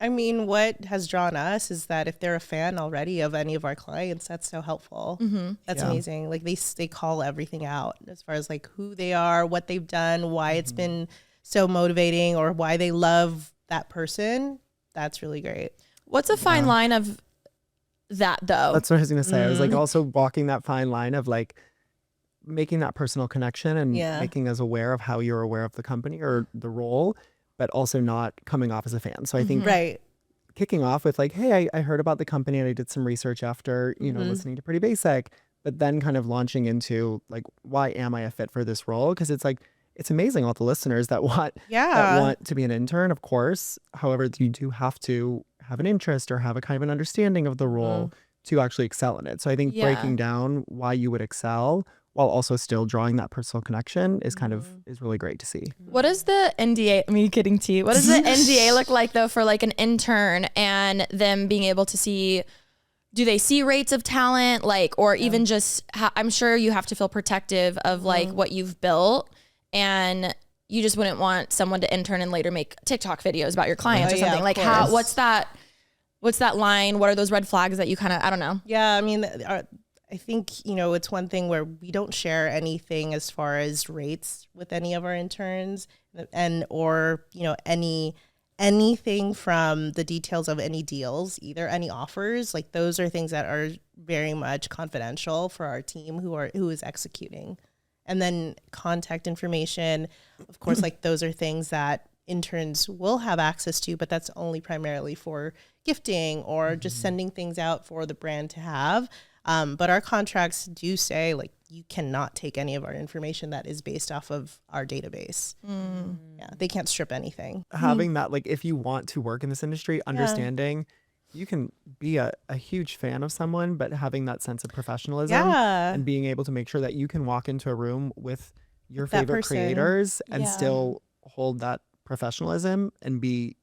I mean, what has drawn us is that if they're a fan already of any of our clients, that's so helpful. That's amazing. Like they call everything out as far as like who they are, what they've done, why it's been so motivating, or why they love that person. That's really great. What's a fine line of that though? That's what I was gonna say. I was like also walking that fine line of like making that personal connection and making us aware of how you're aware of the company or the role, but also not coming off as a fan. So I think Right. kicking off with like, hey, I heard about the company and I did some research after, you know, listening to Pretty Basic, but then kind of launching into like, why am I a fit for this role? Because it's like, it's amazing all the listeners that want to be an intern, of course. However, you do have to have an interest or have a kind of an understanding of the role to actually excel in it. So I think breaking down why you would excel while also still drawing that personal connection is kind of is really great to see. What does the NDA, me kidding to you, what does the NDA look like though for like an intern and them being able to see, do they see rates of talent like, or even just, I'm sure you have to feel protective of like what you've built, and you just wouldn't want someone to intern and later make TikTok videos about your clients or something. Like how, what's that line? What are those red flags that you kind of, I don't know. Yeah, I mean, I think, you know, it's one thing where we don't share anything as far as rates with any of our interns and or, you know, any anything from the details of any deals, either any offers, like those are things that are very much confidential for our team who is executing. And then contact information, of course, like those are things that interns will have access to, but that's only primarily for gifting or just sending things out for the brand to have. But our contracts do say like you cannot take any of our information that is based off of our database. Yeah, they can't strip anything. Having that, like, if you want to work in this industry, understanding you can be a huge fan of someone, but having that sense of professionalism and being able to make sure that you can walk into a room with your favorite creators and still hold that professionalism and be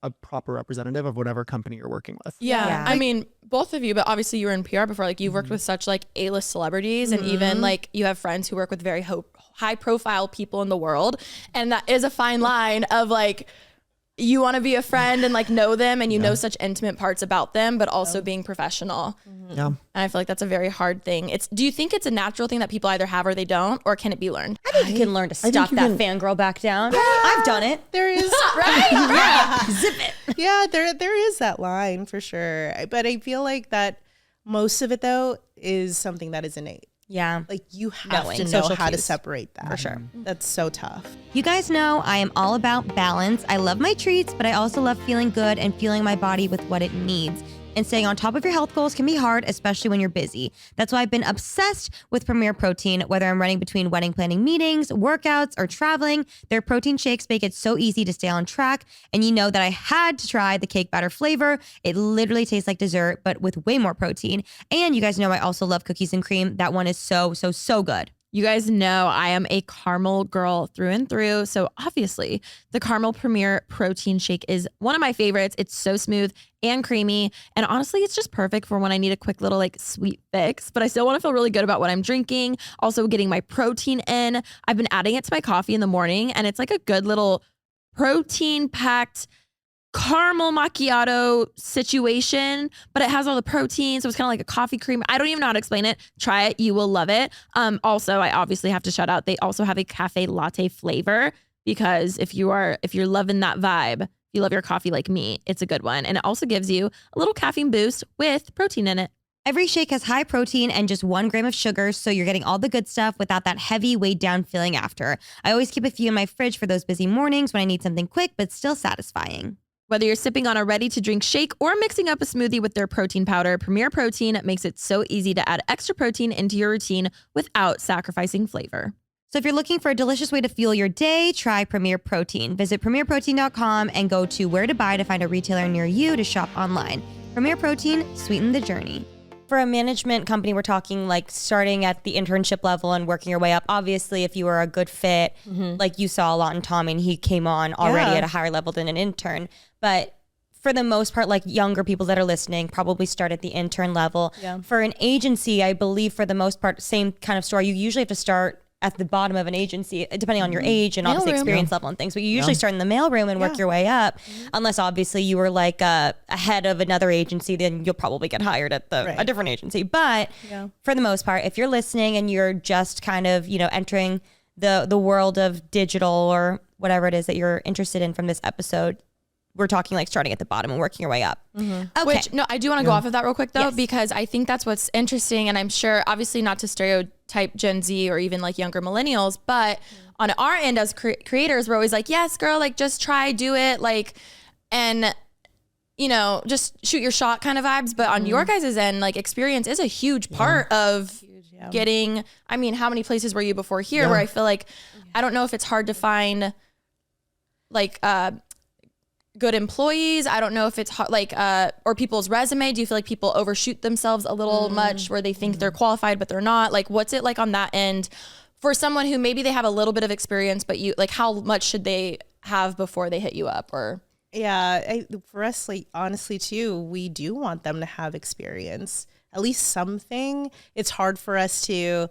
a proper representative of whatever company you're working with. Yeah. I mean, both of you, but obviously you were in PR before, like you've worked with such like A-list celebrities and even like you have friends who work with very high profile people in the world. And that is a fine line of like, you want to be a friend and like know them and you know such intimate parts about them, but also being professional. Yeah. And I feel like that's a very hard thing. Do you think it's a natural thing that people either have or they don't, or can it be learned? I think you can learn to stop that fangirl back down. I've done it. There is Zip it. Yeah, there is that line for sure. But I feel like that most of it though is something that is innate. Yeah. Like you have to know social how to cues. separate that. For sure. That's so tough. You guys know I am all about balance. I love my treats, but I also love feeling good and fueling my body with what it needs. And staying on top of your health goals can be hard, especially when you're busy. That's why I've been obsessed with Premier Protein. Whether I'm running between wedding planning meetings, workouts, or traveling, their protein shakes make it so easy to stay on track. And you know that I had to try the cake batter flavor. It literally tastes like dessert, but with way more protein. And you guys know I also love cookies and cream. That one is so good. You guys know I am a caramel girl through and through. So obviously the Caramel Premier Protein Shake is one of my favorites. It's so smooth and creamy. And honestly, it's just perfect for when I need a quick little like sweet fix, but I still want to feel really good about what I'm drinking. Also getting my protein in. I've been adding it to my coffee in the morning and it's like a good little protein packed caramel macchiato situation, but it has all the protein, so it's kind of like a coffee cream. I don't even know how to explain it. Try it, you will love it. Also, I obviously have to shout out, they also have a cafe latte flavor, because if you're loving that vibe, if you love your coffee like me, it's a good one. And it also gives you a little caffeine boost with protein in it. Every shake has high protein and just 1 gram of sugar, so you're getting all the good stuff without that heavy, weighed down feeling after. I always keep a few in my fridge for those busy mornings when I need something quick but still satisfying. Whether you're sipping on a ready-to-drink shake or mixing up a smoothie with their protein powder, Premier Protein makes it so easy to add extra protein into your routine without sacrificing flavor. So if you're looking for a delicious way to fuel your day, try Premier Protein. Visit premierprotein.com and go to where to buy to find a retailer near you to shop online. Premier Protein, sweeten the journey. For a management company, we're talking like starting at the internship level and working your way up. Obviously, if you were a good fit, like you saw a lot in Tommy, and he came on already at a higher level than an intern. But for the most part, like younger people that are listening probably start at the intern level. Yeah. For an agency, I believe for the most part, same kind of story. You usually have to start at the bottom of an agency, depending on your age and obviously experience level and things. But you usually start in the mailroom and work your way up. Unless obviously you were like a head of another agency, then you'll probably get hired at a different agency. But for the most part, if you're listening and you're just kind of, entering the world of digital or whatever it is that you're interested in from this episode, we're talking like starting at the bottom and working your way up. Okay. Which, no, I do want to go off of that real quick though, because I think that's what's interesting. And I'm sure, obviously not to stereotype Gen Z or even like younger millennials, but on our end as creators, we're always like, yes, girl, like just try, do it. Like, and just shoot your shot kind of vibes. But on your guys' end, like experience is a huge part of getting, I mean, how many places were you before here where I feel like, I don't know if it's hard to find like, good employees. I don't know if it's like, or people's resume. Do you feel like people overshoot themselves a little much where they think they're qualified, but they're not? Like, what's it like on that end for someone who maybe they have a little bit of experience, but how much should they have before they hit you up? Or for us, like honestly too, we do want them to have experience, at least something. It's hard for us to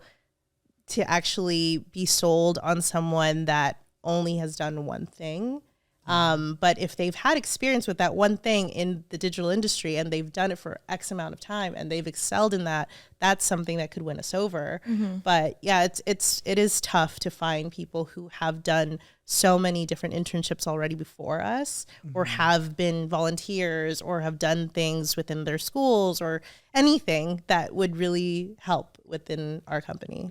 actually be sold on someone that only has done one thing. But if they've had experience with that one thing in the digital industry and they've done it for X amount of time and they've excelled in that, that's something that could win us over. But yeah, it is tough to find people who have done so many different internships already before us, or have been volunteers, or have done things within their schools, or anything that would really help within our company.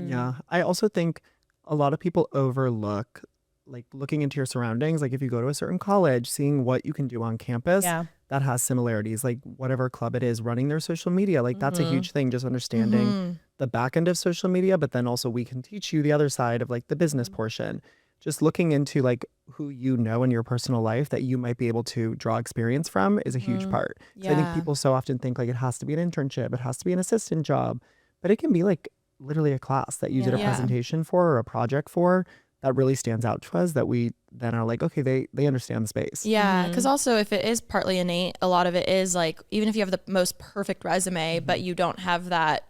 Yeah. I also think a lot of people overlook, like, looking into your surroundings. Like, if you go to a certain college, seeing what you can do on campus that has similarities, like whatever club it is, running their social media, like that's a huge thing, just understanding the back end of social media. But then also we can teach you the other side of like the business portion. Just looking into like who you know in your personal life that you might be able to draw experience from is a huge part. So I think people so often think like it has to be an internship, it has to be an assistant job, but it can be like literally a class that you did a presentation for or a project for that really stands out to us, that we then are like, okay, they understand the space. Yeah, because also if it is partly innate, a lot of it is like, even if you have the most perfect resume, but you don't have that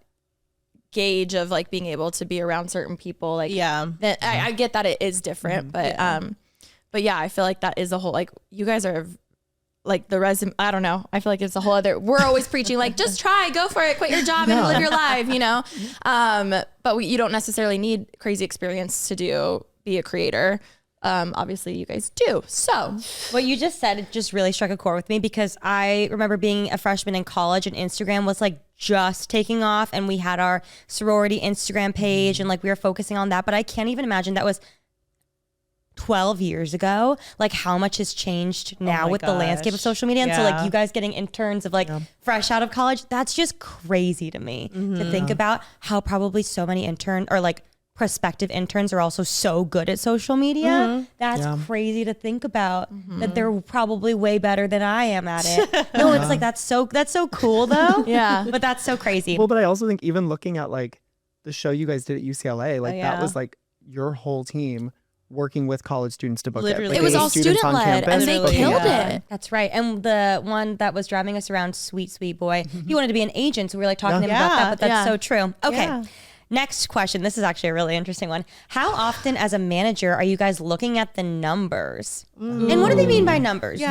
gauge of like being able to be around certain people, like then I get that it is different, but yeah, I feel like that is a whole, like, you guys are like the resume, I don't know, I feel like it's a whole other, we're always preaching like, just try, go for it, quit your job and live your life, you know. But you don't necessarily need crazy experience to be a creator. Obviously you guys do. So what you just said, it just really struck a chord with me, because I remember being a freshman in college and Instagram was like just taking off, and we had our sorority Instagram page and like we were focusing on that. But I can't even imagine that was 12 years ago, like how much has changed now with the landscape of social media. And so like you guys getting interns of like fresh out of college, that's just crazy to me to think about how probably so many prospective interns are also so good at social media. That's crazy to think about, that they're probably way better than I am at it. No, it's like that's so cool though. But that's so crazy. Well, but I also think even looking at like the show you guys did at UCLA, like that was like your whole team working with college students to book it. Like, it was all student led and they killed it. That's right. And the one that was driving us around, sweet boy, he wanted to be an agent, so we were like talking to him about that, but that's so true. Okay. Next question. This is actually a really interesting one. How often as a manager are you guys looking at the numbers? And what do they mean by numbers? Views?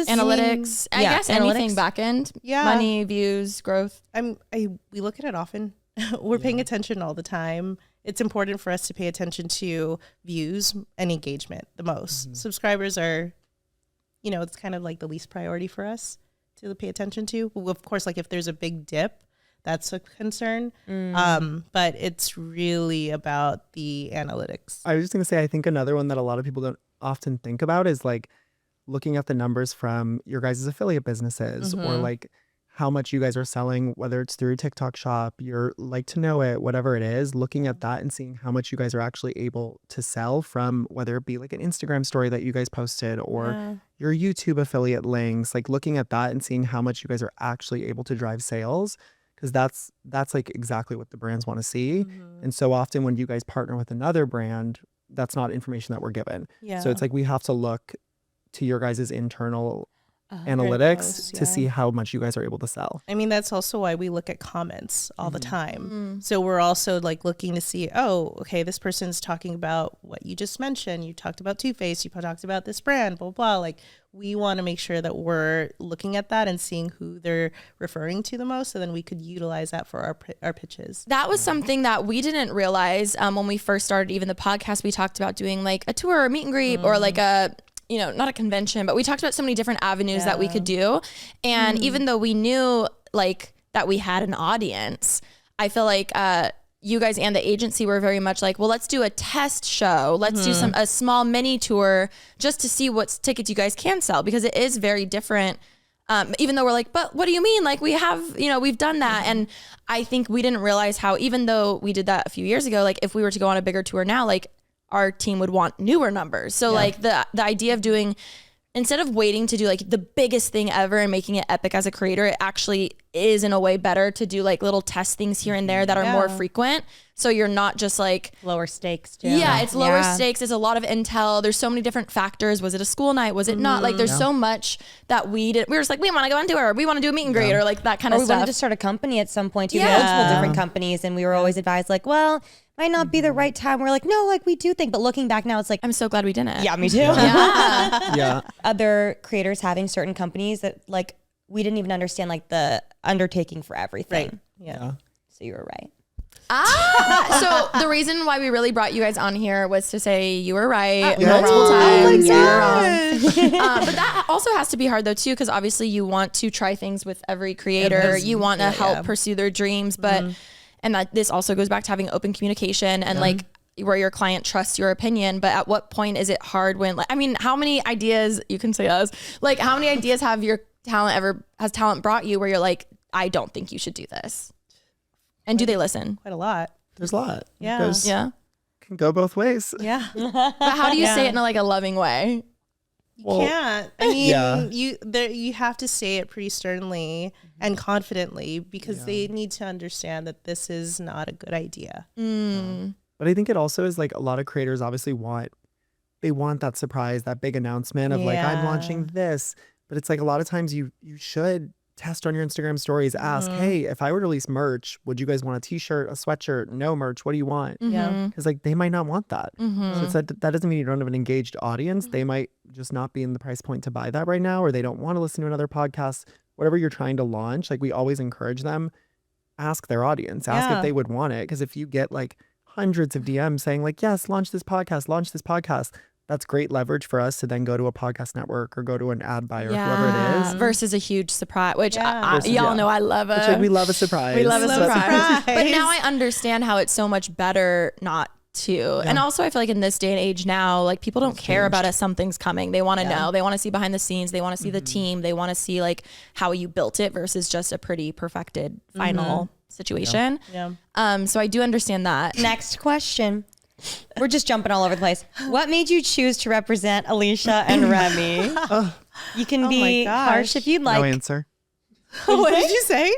Analytics? I guess anything back end. Money, views, growth. We look at it often. We're paying attention all the time. It's important for us to pay attention to views and engagement the most. Subscribers are, it's kind of like the least priority for us to pay attention to. Of course, like if there's a big dip, that's a concern. But it's really about the analytics. I was just going to say, I think another one that a lot of people don't often think about is like looking at the numbers from your guys' affiliate businesses, or like how much you guys are selling, whether it's through TikTok shop, your like to know it, whatever it is, looking at that and seeing how much you guys are actually able to sell from, whether it be like an Instagram story that you guys posted or your YouTube affiliate links, like looking at that and seeing how much you guys are actually able to drive sales. Because that's like exactly what the brands want to see. And so often when you guys partner with another brand, that's not information that we're given. So it's like we have to look to your guys' internal analytics to see how much you guys are able to sell. I mean, that's also why we look at comments all the time. So we're also like looking to see, oh, okay, this person's talking about what you just mentioned. You talked about Too Faced, you talked about this brand, blah, blah, blah. Like we want to make sure that we're looking at that and seeing who they're referring to the most. So then we could utilize that for our pitches. That was something that we didn't realize when we first started even the podcast. We talked about doing like a tour or meet and greet or like a, not a convention, but we talked about so many different avenues that we could do. And even though we knew like that we had an audience, I feel like you guys and the agency were very much like, well, let's do a test show. Let's do a small mini tour just to see what tickets you guys can sell, because it is very different. Even though we're like, but what do you mean? Like we have, we've done that. And I think we didn't realize how, even though we did that a few years ago, like if we were to go on a bigger tour now, like our team would want newer numbers. So like the idea of doing, instead of waiting to do like the biggest thing ever and making it epic as a creator, it actually is in a way better to do like little test things here and there that are more frequent. So you're not just like Lower stakes too. Yeah, it's lower stakes. There's a lot of intel. There's so many different factors. Was it a school night? Was it not? Like there's so much that we did. We were just like, we want to go on tour. We want to do a meet and greet or like that kind of we stuff. wanted to start a company at some point too, multiple different companies. And we were always advised like, well, might not be the right time. We're like, no, like we do think, but looking back now, it's like, I'm so glad we didn't. yeah, me too. Yeah. Other creators having certain companies that like, we didn't even understand like the undertaking for everything. Right. Yeah. So you were right. So the reason why we really brought you guys on here was to say you were right Yeah. multiple Oh times. my You were wrong. But that also has to be hard though too, because obviously you want to try things with every creator. You want to help pursue their dreams, but and that this also goes back to having open communication and like where your client trusts your opinion. But at what point is it hard when like, I mean, how many ideas, you can say us, like how many ideas have your has talent brought you where you're like, I don't think you should do this? And do they listen? Quite a lot. There's a lot. Yeah. Yeah. Can go both ways. Yeah. But how do you say it in a, like a loving way? Well, Can't. I mean, yeah. you have to say it pretty sternly and confidently because they need to understand that this is not a good idea. But I think it also is like a lot of creators obviously want that surprise, that big announcement of like, I'm launching this. But it's like a lot of times you should test on your Instagram stories, ask, hey, if I were to release merch, would you guys want a t-shirt, a sweatshirt, no merch? What do you want? Yeah. Because like they might not want that. So it's that doesn't mean you don't have an engaged audience. They might just not be in the price point to buy that right now, or they don't want to listen to another podcast. Whatever you're trying to launch, like we always encourage them, ask their audience, ask if they would want it. Because if you get like hundreds of DMs saying like, yes, launch this podcast, that's great leverage for us to then go to a podcast network or go to an ad buyer, whoever it is. Versus a huge surprise, which Versus- y'all know I love Which, like, we love a surprise. We love a Love a surprise. surprise. But now I understand how it's so much better not to. And also I feel like in this day and age now, like people don't care about if something's coming. They want to know. They want to see behind the scenes. They want to see the team. They want to see like how you built it versus just a pretty perfected final situation. Yeah. So I do understand that. Next question. We're just jumping all over the place. What made you choose to represent Alicia and Remy? You can be gosh. harsh if you'd like. No answer. What did you say?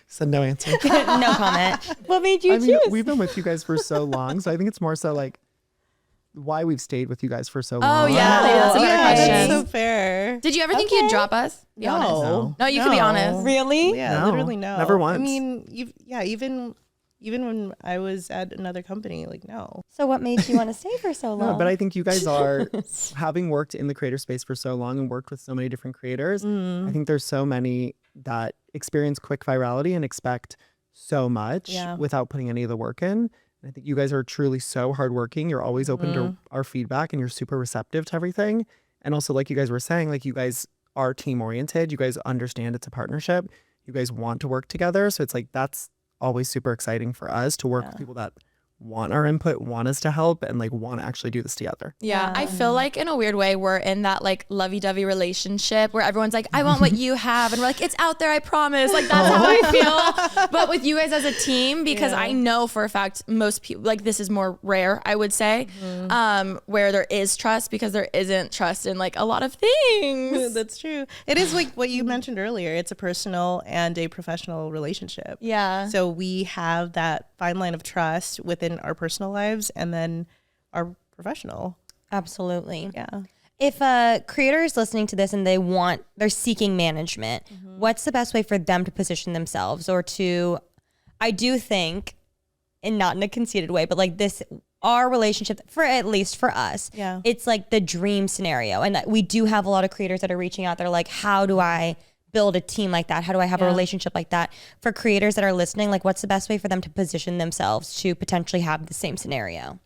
Said no answer. No comment. What made you I mean, choose? we've been with you guys for so long, so I think it's more so like why we've stayed with you guys for so Oh long. yeah, maybe that's a better Yeah, question. that's so fair. Did you ever think you'd drop us? Be honest. No. No, you could be honest. Really? Yeah, No, literally no. never once. I mean, even when I was at another company, like no. So what made you want to stay for so long? No, but I think you guys are, having worked in the creator space for so long and worked with so many different creators, I think there's so many that experience quick virality and expect so much without putting any of the work in. And I think you guys are truly so hardworking. You're always open to our feedback and you're super receptive to everything. And also, like you guys were saying, like you guys are team oriented. You guys understand it's a partnership. You guys want to work together. So it's like, that's always super exciting for us to work with people that want our input, want us to help, and like want to actually do this together. Yeah, I feel like in a weird way we're in that like lovey-dovey relationship where everyone's like, I want what you have, and we're like, it's out there, I promise. Like that's how I feel. But with you guys as a team, because I know for a fact most people, like this is more rare, I would say, where there is trust, because there isn't trust in like a lot of things. That's true. It is like what you mentioned earlier. It's a personal and a professional relationship. Yeah. So we have that fine line of trust within our personal lives and then our professional. Absolutely. Yeah. If a creator is listening to this and they're seeking management, what's the best way for them to position themselves or to, I do think, and not in a conceited way, but like this, our relationship, for at least for us, it's like the dream scenario. And that we do have a lot of creators that are reaching out. They're like, how do I build a team like that? How do I have a relationship like that? For creators that are listening, like what's the best way for them to position themselves to potentially have the same scenario?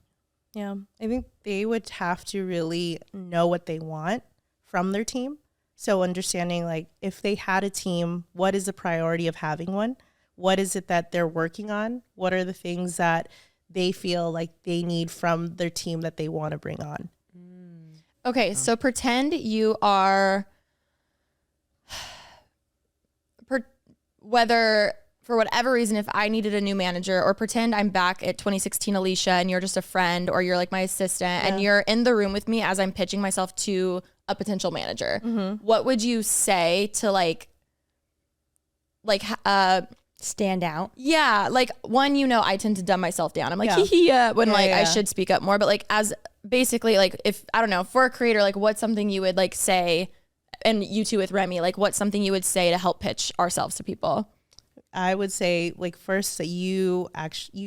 Yeah. I think they would have to really know what they want from their team. So understanding like if they had a team, what is the priority of having one? What is it that they're working on? What are the things that they feel like they need from their team that they want to bring on? Okay, so pretend you are whether for whatever reason, if I needed a new manager, or pretend I'm back at 2016 Alicia and you're just a friend or you're like my assistant and you're in the room with me as I'm pitching myself to a potential manager, what would you say to stand out. Yeah, like one, I tend to dumb myself down. I'm like, when I should speak up more. But like as basically like if, I don't know, for a creator, like what's something you would like say, and you too with Remy, like what's something you would say to help pitch ourselves to people? I would say like first that you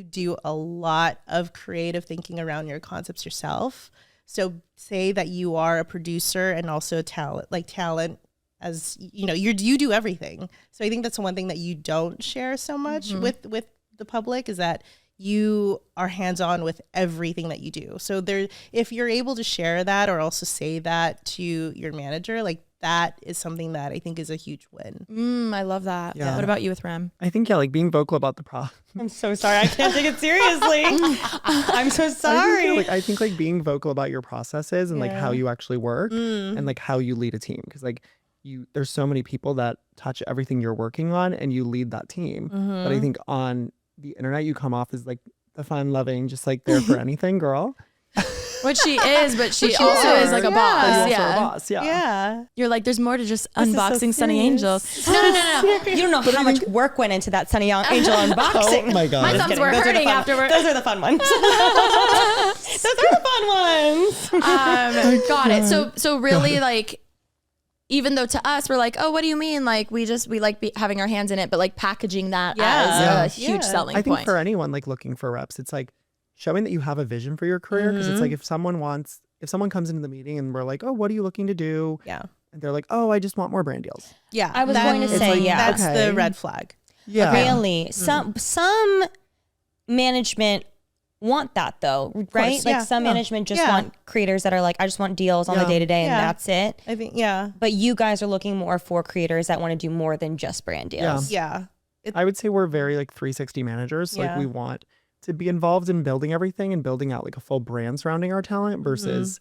do a lot of creative thinking around your concepts yourself. So say that you are a producer and also a talent as you do everything. So I think that's one thing that you don't share so much with the public is that you are hands-on with everything that you do. So if you're able to share that or also say that to your manager, like that is something that I think is a huge win. I love that. Yeah. What about you with Rem? I think, like being vocal about the process. I'm so sorry. I can't take it seriously. I'm so sorry. I think like being vocal about your processes and like how you actually work and like how you lead a team. Because like there's so many people that touch everything you're working on and you lead that team. But I think on the internet, you come off as like the fun loving, just like there for anything girl. Which she is, but she also is like a boss. Also Yeah. a boss. Yeah. You're like, there's more to just unboxing Sunny Angels. No. You don't know how much work went into that Sunny Angel unboxing. Oh my God. My thumbs were hurting afterwards. Those are the fun ones. Those are the fun ones. Got it. So really like, even though to us, we're like, oh, what do you mean? Like we like having our hands in it, but like packaging that as a huge selling I think point. for anyone like looking for reps, it's like showing that you have a vision for your career. Because it's like if someone comes into the meeting and we're like, oh, what are you looking to do? Yeah. And they're like, oh, I just want more brand deals. Yeah. I was going to say, like, That's okay. the red flag. Yeah. Really? Some management want that though, right? course, Like yeah. some management just Yeah. want creators that are like, I just want deals on the Yeah. day to day and Yeah. that's it. I think, But you guys are looking more for creators that want to do more than just brand deals. yeah. I would say we're very like 360 managers. Like Yeah. we want to be involved in building everything and building out like a full brand surrounding our talent versus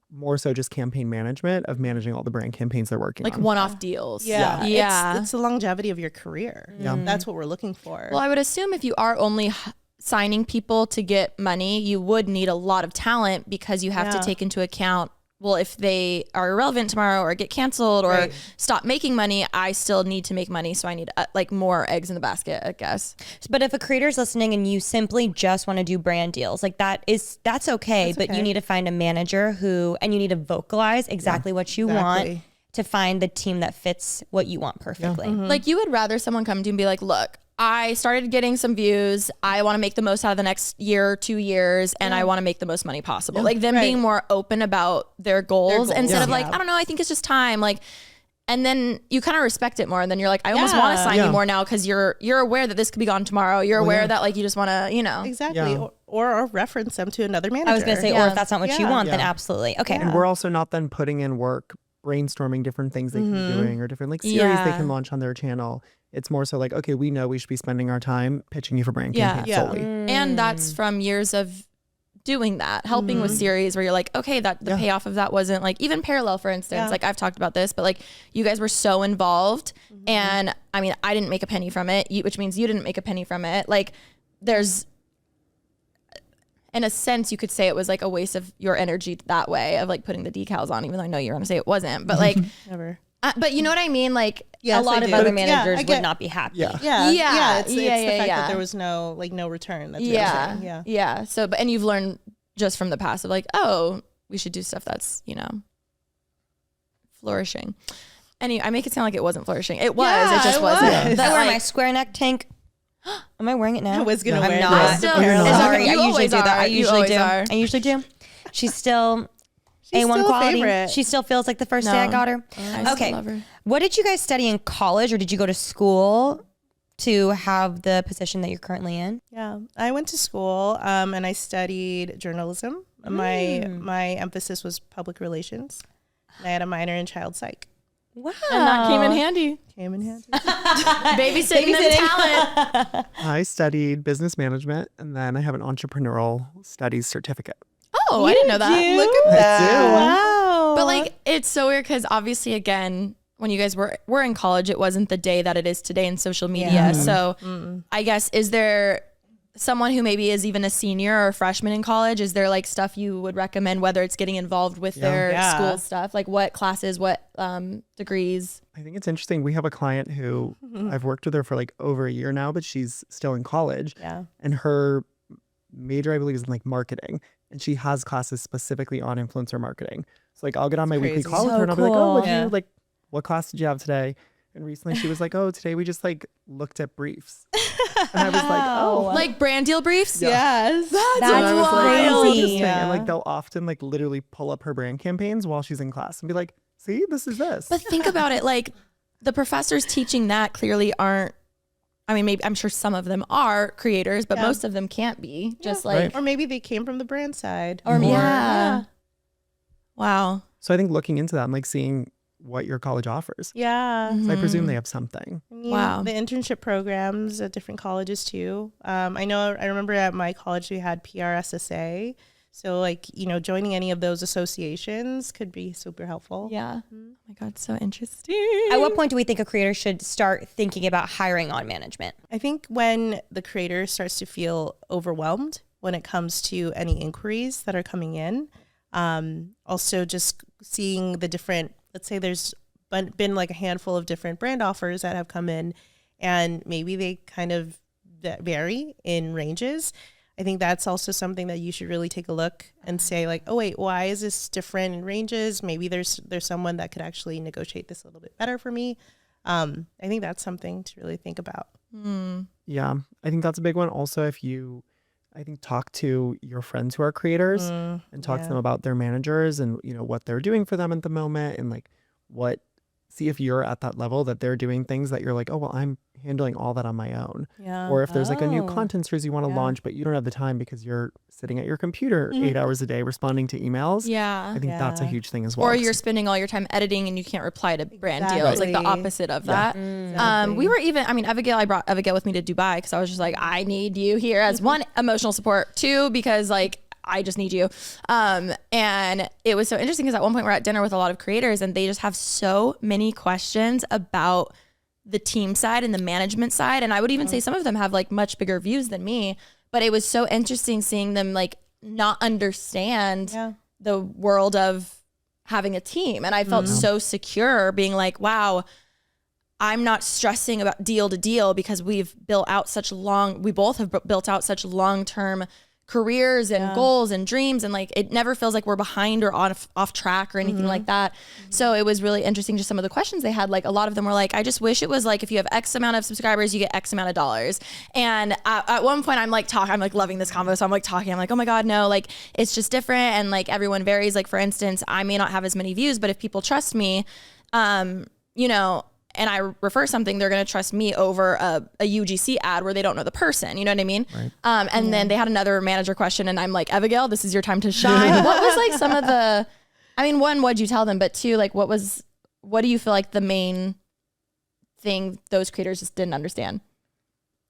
more so just campaign management of managing all the brand campaigns they're working like on. one-off deals. Yeah. Yeah. It's the longevity of your career. Yeah. That's what we're looking for. Well, I would assume if you are only signing people to get money, you would need a lot of talent because you have to take into account, well, if they are irrelevant tomorrow or get canceled or stop making money, I still need to make money. So I need like more eggs in the basket, I guess. But if a creator's listening and you simply just want to do brand deals, like that's okay. But you need to find a manager and you need to vocalize exactly what you want to find the team that fits what you want perfectly. Like you would rather someone come to you and be like, look, I started getting some views. I want to make the most out of the next year, 2 years, and I want to make the most money possible. Like them being more open about their goals instead of like, I don't know, I think it's just time. Like, and then you kind of respect it more. And then you're like, I almost want to sign you more now because you're aware that this could be gone tomorrow. You're aware that like you just want to, Exactly. Yeah. Or reference them to another manager. I was going to say, or if that's not what you want, then absolutely. Okay. And we're also not then putting in work, brainstorming different things they can be doing or different like series they can launch on their channel. It's more so like, okay, we know we should be spending our time pitching you for brand campaigns solely. And that's from years of doing that, helping with series where you're like, okay, the payoff of that wasn't like even Parallel, for instance, like I've talked about this, but like you guys were so involved and I mean, I didn't make a penny from it, which means you didn't make a penny from it. Like there's, in a sense, you could say it was like a waste of your energy that way of like putting the decals on, even though I know you're going to say it wasn't, but like, Never. but you know what I mean? Like a lot of other managers I get- would not be happy. Yeah. It's the fact that there was no return. That's what I'm saying. Yeah. So, and you've learned just from the past of like, oh, we should do stuff that's, flourishing. Anyway, I make it sound like it wasn't flourishing. It was. Yeah, it just it wasn't. was. That, I wear like, my square neck tank. Am I wearing it now? I was gonna I'm wear not. that. Still- Sorry, You I usually always do that. are. I You usually always do. are. I usually do. She's still She's A1 still a quality. favorite. She still feels like the first day I got her. I still Okay. love her. What did you guys study in college, or did you go to school to have the position that you're currently in? Yeah, I went to school and I studied journalism. My emphasis was public relations. And I had a minor in child psych. Wow. And that came in handy. Came in handy. Babysitting them talent. I studied business management and then I have an entrepreneurial studies certificate. Oh, I didn't know that. Look at that. Wow. But like, it's so weird because obviously, again, when you guys were in college, it wasn't the day that it is today in social media. So I guess, is there someone who maybe is even a senior or a freshman in college, is there like stuff you would recommend, whether it's getting involved with their school stuff, like what classes, what degrees? I think it's interesting. We have a client who I've worked with her for like over a year now, but she's still in college. Yeah. And her major, I believe, is in like marketing. And she has classes specifically on influencer marketing. So like I'll get on my weekly call with her and I'll be like, oh, what class did you have today? And recently she was like, oh, today we just like looked at briefs. And I was like, oh. Like brand deal briefs? Yes. That's wild. crazy. And like they'll often like literally pull up her brand campaigns while she's in class and be like, see, this is this. But think about it, like the professors teaching that clearly aren't, I mean, maybe I'm sure some of them are creators, but most of them can't be. Just like, or maybe they came from the brand side. or wow. So I think looking into that and like seeing what your college offers. Yeah. So I presume they have something. Wow. The internship programs at different colleges too. I remember at my college we had PRSSA. So like, joining any of those associations could be super helpful. Yeah. Oh my God, so interesting. At what point do we think a creator should start thinking about hiring on management? I think when the creator starts to feel overwhelmed when it comes to any inquiries that are coming in. Also just seeing the different, let's say there's been like a handful of different brand offers that have come in and maybe they kind of vary in ranges. I think that's also something that you should really take a look and say like, oh wait, why is this different in ranges? Maybe there's someone that could actually negotiate this a little bit better for me. I think that's something to really think about. Yeah, I think that's a big one. Also, if you, I think, talk to your friends who are creators and talk to them about their managers and, what they're doing for them at the moment and like see if you're at that level that they're doing things that you're like, oh, well, I'm handling all that on my own. Yeah. Or if there's like a new content series you want to launch, but you don't have the time because you're sitting at your computer 8 hours a day responding to emails. Yeah. I think that's a huge thing as well. Or you're spending all your time editing and you can't reply to brand deals, like the opposite of that. We were even, Evegail, I brought Evegail with me to Dubai because I was just like, I need you here as one, emotional support, two, because like, I just need you. And it was so interesting because at one point we're at dinner with a lot of creators and they just have so many questions about the team side and the management side. And I would even say some of them have like much bigger views than me, but it was so interesting seeing them like not understand the world of having a team. And I felt so secure being like, wow, I'm not stressing about deal to deal because we both have built out such long-term careers and goals and dreams, and like it never feels like we're behind or off track or anything like that. So it was really interesting, just some of the questions they had. Like a lot of them were like, I just wish it was like if you have X amount of subscribers you get X amount of dollars. And at one point I'm like loving this convo, so I'm like talking, I'm like, oh my God, no, like it's just different and like everyone varies. Like for instance, I may not have as many views, but if people trust me, and I refer something, they're going to trust me over a UGC ad where they don't know the person. You know what I mean? Right. And then they had another manager question and I'm like, Evegail, this is your time to shine. What was like some of the, one, what'd you tell them? But two, like what do you feel like the main thing those creators just didn't understand?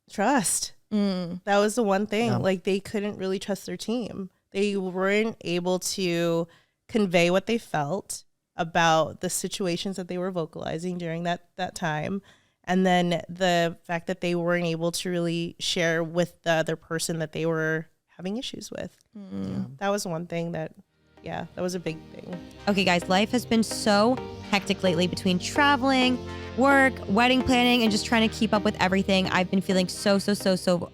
Trust. That was the one thing. Yeah. Like they couldn't really trust their team. They weren't able to convey what they felt about the situations that they were vocalizing during that time. And then the fact that they weren't able to really share with the other person that they were having issues with. That was one thing that was a big thing. Okay, guys, life has been so hectic lately between traveling, work, wedding planning, and just trying to keep up with everything. I've been feeling so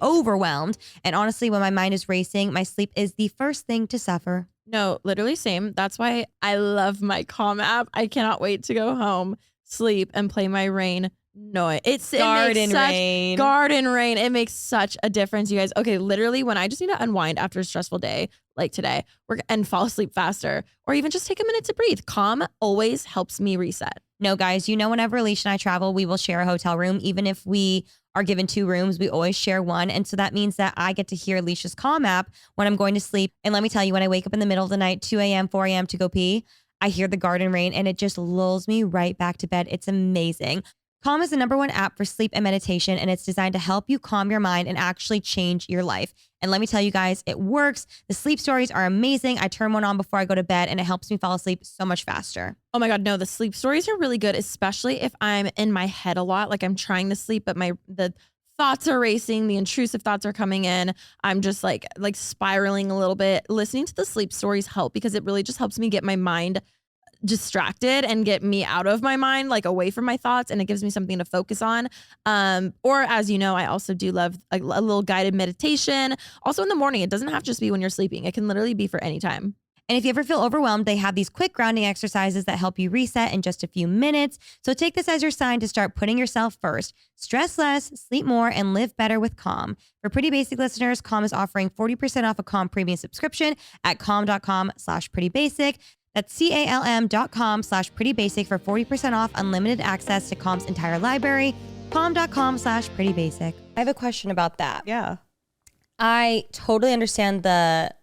overwhelmed. And honestly, when my mind is racing, my sleep is the first thing to suffer. No, literally same. That's why I love my Calm app. I cannot wait to go home, sleep, and play my rain noise. Garden rain. It makes such a difference, you guys. Okay, literally when I just need to unwind after a stressful day like today and fall asleep faster, or even just take a minute to breathe, Calm always helps me reset. No, guys, whenever Alicia and I travel, we will share a hotel room. Even if we are given 2 rooms, we always share one. And so that means that I get to hear Alicia's Calm app when I'm going to sleep. And let me tell you, when I wake up in the middle of the night, 2 a.m., 4 a.m. to go pee, I hear the garden rain and it just lulls me right back to bed. It's amazing. Calm is the #1 app for sleep and meditation, and it's designed to help you calm your mind and actually change your life. And let me tell you guys, it works. The sleep stories are amazing. I turn one on before I go to bed and it helps me fall asleep so much faster. Oh my God, no, the sleep stories are really good, especially if I'm in my head a lot, like I'm trying to sleep, but the thoughts are racing, the intrusive thoughts are coming in. I'm just like spiraling a little bit. Listening to the sleep stories help because it really just helps me get my mind distracted and get me out of my mind, like away from my thoughts, and it gives me something to focus on. Or as you know, I also do love a little guided meditation. Also in the morning, it doesn't have to just be when you're sleeping. It can literally be for any time. And if you ever feel overwhelmed, they have these quick grounding exercises that help you reset in just a few minutes. So take this as your sign to start putting yourself first. Stress less, sleep more, and live better with Calm. For Pretty Basic listeners, Calm is offering 40% off a Calm premium subscription at calm.com/prettybasic. That's CALM.com/prettybasic for 40% off unlimited access to Calm's entire library. Calm.com/prettybasic. I have a question about that. Yeah. I totally understand the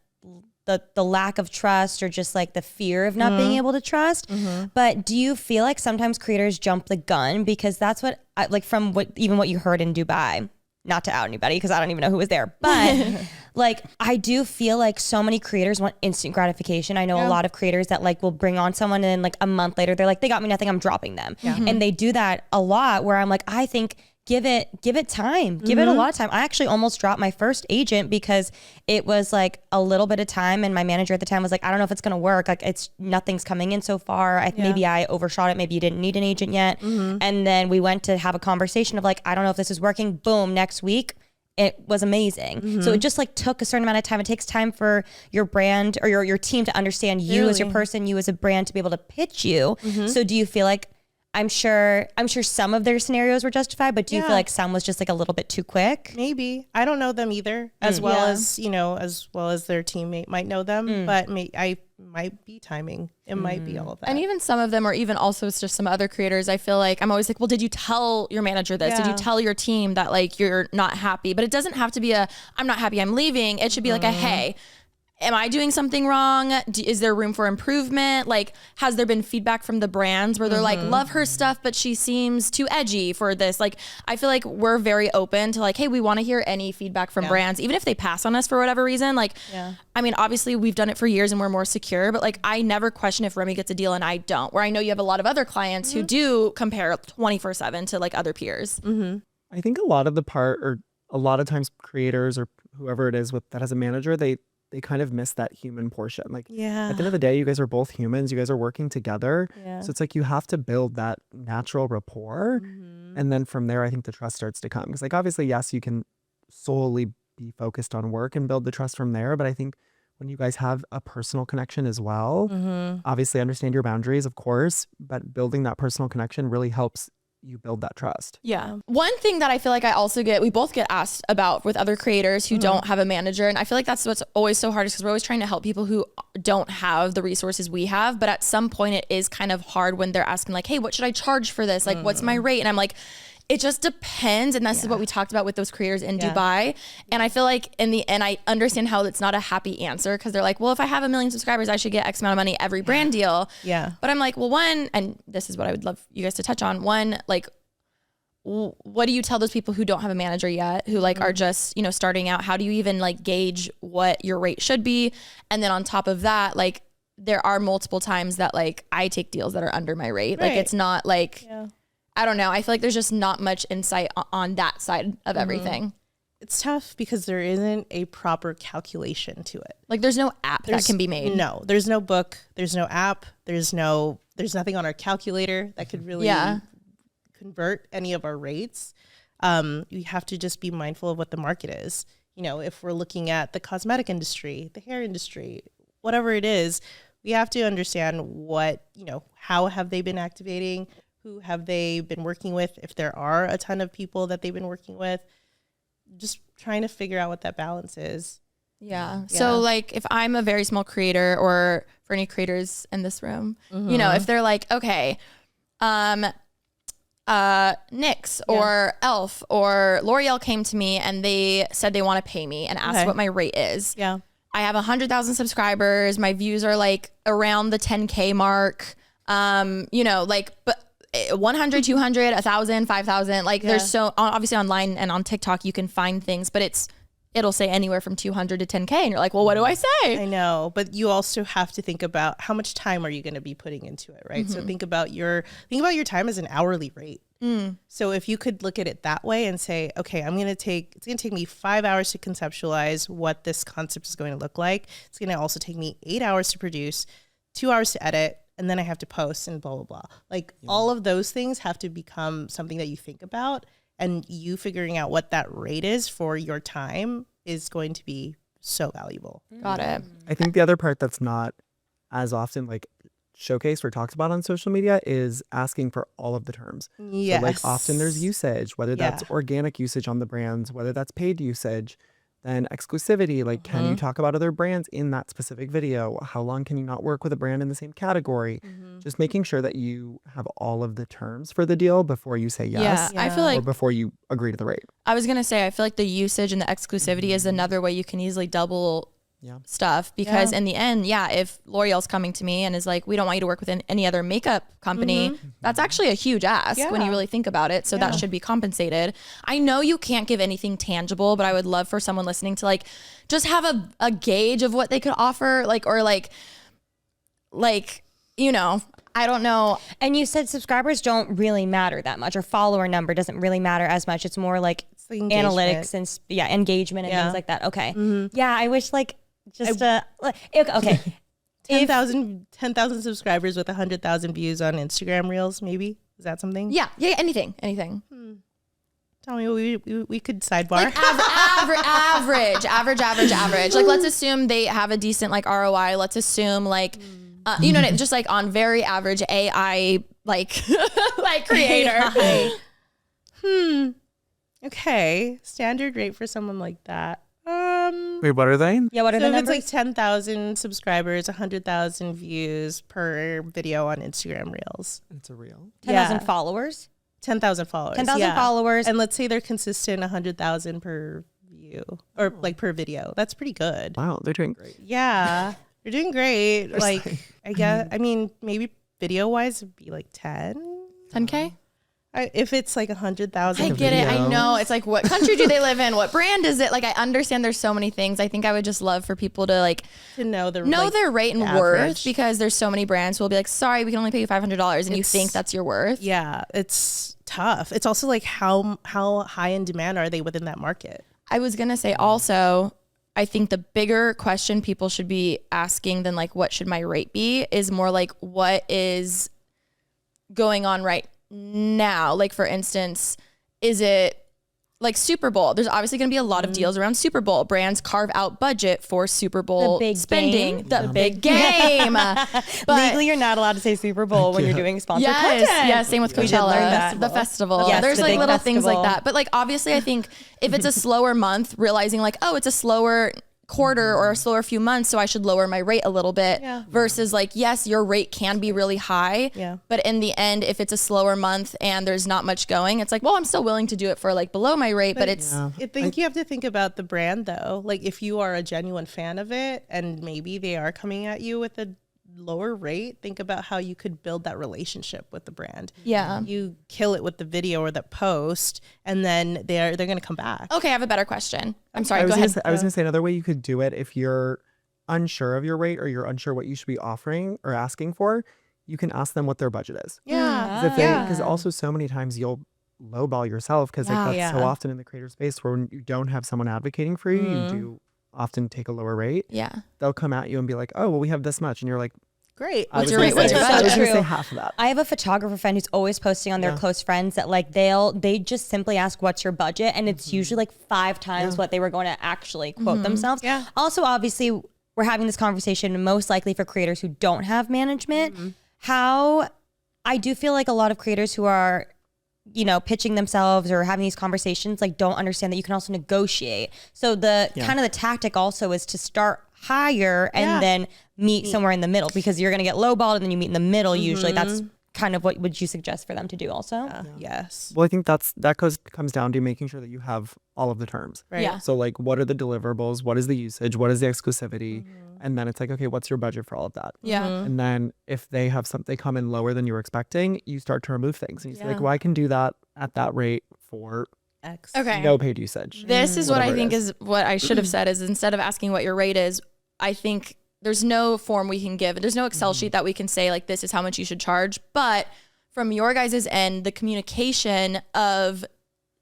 lack of trust or just like the fear of not being able to trust. But do you feel like sometimes creators jump the gun? Because that's what from what you heard in Dubai, not to out anybody because I don't even know who was there, but like I do feel like so many creators want instant gratification. I know a lot of creators that like will bring on someone and like a month later they're like, they got me nothing, I'm dropping them. And they do that a lot where I'm like, I think give it time, give it a lot of time. I actually almost dropped my first agent because it was like a little bit of time. And my manager at the time was like, I don't know if it's going to work. Like nothing's coming in so far. Maybe I overshot it. Maybe you didn't need an agent yet. And then we went to have a conversation of like, I don't know if this is working. Boom. Next week. It was amazing. So it just like took a certain amount of time. It takes time for your brand or your team to understand you as your person, you as a brand to be able to pitch you. So do you feel like, I'm sure some of their scenarios were justified, but do you feel like some was just like a little bit too quick? Maybe. I don't know them either, as well as their teammate might know them, but I might be timing. It might be all of that. And even some of them, or even also it's just some other creators, I feel like I'm always like, well, did you tell your manager this? Did you tell your team that like you're not happy? But it doesn't have to be I'm not happy, I'm leaving. It should be like hey, am I doing something wrong? Is there room for improvement? Like, has there been feedback from the brands where they're like, love her stuff, but she seems too edgy for this? Like, I feel like we're very open to like, hey, we want to hear any feedback from brands, even if they pass on us for whatever reason. Like, I mean, obviously we've done it for years and we're more secure, but like, I never question if Remy gets a deal and I don't, where I know you have a lot of other clients who do compare 24/7 to like other peers. I think a lot of times creators or whoever it is that has a manager, they kind of miss that human portion. Like at the end of the day, you guys are both humans. You guys are working together. So it's like you have to build that natural rapport. And then from there, I think the trust starts to come. Because like obviously, yes, you can solely be focused on work and build the trust from there. But I think when you guys have a personal connection as well, obviously understand your boundaries, of course, but building that personal connection really helps you build that trust. Yeah. One thing that I feel like we both get asked about with other creators who don't have a manager. And I feel like that's what's always so hard is because we're always trying to help people who don't have the resources we have. But at some point it is kind of hard when they're asking like, hey, what should I charge for this? Like, what's my rate? And I'm like, it just depends. And this is what we talked about with those creators in Dubai. And I feel like in the end, I understand how it's not a happy answer because they're like, well, if I have 1 million subscribers, I should get X amount of money every brand deal. But I'm like, well, one, and this is what I would love you guys to touch on. One, like, what do you tell those people who don't have a manager yet, who like are just, starting out? How do you even like gauge what your rate should be? And then on top of that, like there are multiple times that like I take deals that are under my rate. Like it's not like, I don't know. I feel like there's just not much insight on that side of everything. It's tough because there isn't a proper calculation to it. Like there's no app that can be made. No, there's no book. There's no app. There's nothing on our calculator that could really convert any of our rates. You have to just be mindful of what the market is. If we're looking at the cosmetic industry, the hair industry, whatever it is, we have to understand how have they been activating? Who have they been working with? If there are a ton of people that they've been working with, just trying to figure out what that balance is. Yeah. So like if I'm a very small creator, or for any creators in this room, if they're like, okay, NYX or Elf or L'Oreal came to me and they said they want to pay me and asked what my rate is. I have 100,000 subscribers. My views are like around the 10K mark. But 100, 200, 1,000, 5,000. Like there's so obviously online and on TikTok you can find things, but it'll say anywhere from 200 to 10K, and you're like, well, what do I say? I know, but you also have to think about how much time are you going to be putting into it, right? So think about your time as an hourly rate. So if you could look at it that way and say, okay, it's going to take me 5 hours to conceptualize what this concept is going to look like. It's going to also take me 8 hours to produce, 2 hours to edit, and then I have to post and blah, blah, blah. Like all of those things have to become something that you think about, and you figuring out what that rate is for your time is going to be so valuable. Got it. I think the other part that's not as often like showcased or talked about on social media is asking for all of the terms. Yes. So like often there's usage, whether that's organic usage on the brands, whether that's paid usage, then exclusivity, like can you talk about other brands in that specific video? How long can you not work with a brand in the same category? Just making sure that you have all of the terms for the deal before you say yes. I feel like or before you agree to the rate. I was gonna say I feel like the usage and the exclusivity is another way you can easily double stuff, because in the end, if L'Oreal's coming to me and is like, we don't want you to work with any other makeup company, that's actually a huge ask when you really think about it. So that should be compensated. I know you can't give anything tangible, but I would love for someone listening to like just have a gauge of what they could offer, like, or like, you know, I don't know. And you said subscribers don't really matter that much, or follower number doesn't really matter as much. It's more like analytics and engagement and things like that. Okay. Yeah, I wish like just okay. 10,000 subscribers with 100,000 views on Instagram Reels, maybe? Is that something? Yeah, anything. Tell me, we could sidebar. Like average. Like let's assume they have a decent like ROI. Let's assume like, you know, just like on very average AI like like creator. Okay, standard rate for someone like that. Wait, what are they? Yeah, what are So the if numbers? it's like 10,000 subscribers, 100,000 views per video on Instagram Reels. It's a reel. 10,000 followers. 10,000 followers. 10,000 followers. And let's say they're consistent 100,000 per view or like per video. That's pretty good. Wow, they're doing great. Yeah, they're doing great. Like, I guess, I mean, maybe video wise it'd be like 10K. If it's like 100,000. I get it. I know. It's like, what country do they live in? What brand is it? Like, I understand there's so many things. I think I would just love for people to like to know their rate and worth, because there's so many brands who will be like, sorry, we can only pay you $500, and you think that's your worth. Yeah, it's tough. It's also like how high in demand are they within that market? I was going to say also, I think the bigger question people should be asking than like, what should my rate be, is more like, what is going on right now? Like, for instance, is it like Super Bowl? There's obviously going to be a lot of deals around Super Bowl. Brands carve out budget for Super Bowl spending. The big game. But Legally, you're not allowed to say Super Bowl when you're doing sponsored content. Yes, same with We did learn Coachella, that. the festival. Yes, There's the like big little things like festival. that. But like, obviously, I think if it's a slower month, realizing like, oh, it's a slower quarter or a slower few months, so I should lower my rate a little bit, versus like, yes, your rate can be really high, but in the end, if it's a slower month and there's not much going, it's like, well, I'm still willing to do it for like below my rate, but it's I think you have to think about the brand though. Like, if you are a genuine fan of it and maybe they are coming at you with a lower rate, think about how you could build that relationship with the brand. You kill it with the video or the post, and then they're going to come back. okay. I have a better question. I'm sorry, I was go ahead. I was going to say another way you could do it, if you're unsure of your rate or you're unsure what you should be offering or asking for, you can ask them what their budget is. Because also so many times you'll lowball yourself, because like that's so often in the creator space where when you don't have someone advocating for you, you do often take a lower rate. They'll come at you and be like, oh, well, we have this much. And you're like, Great. What's your rate? What's your I was budget? going to say half of that. I have a photographer friend who's always posting on their close friends that like they just simply ask, what's your budget? And it's usually like 5 times what they were going to actually quote themselves. Also, obviously, we're having this conversation most likely for creators who don't have management. How I do feel like a lot of creators who are, you know, pitching themselves or having these conversations, like, don't understand that you can also negotiate. So the kind of the tactic also is to start higher and then meet somewhere in the middle, because you're going to get lowballed and then you meet in the middle. Usually that's kind of what would you suggest for them to do also? Yes. Well, I think that comes down to making sure that you have all of the terms. Right. Yeah. So like, what are the deliverables? What is the usage? What is the exclusivity? And then it's like, okay, what's your budget for all of that? And then if they have something come in lower than you were expecting, you start to remove things. And you say like, well, I can do that at that rate for X. Okay. no paid usage. This is what I Whatever it think is what I should have said, is instead of asking what your rate is, I think there's no form we can give. There's no Excel sheet that we can say like, this is how much you should charge. But from your guys' end, the communication of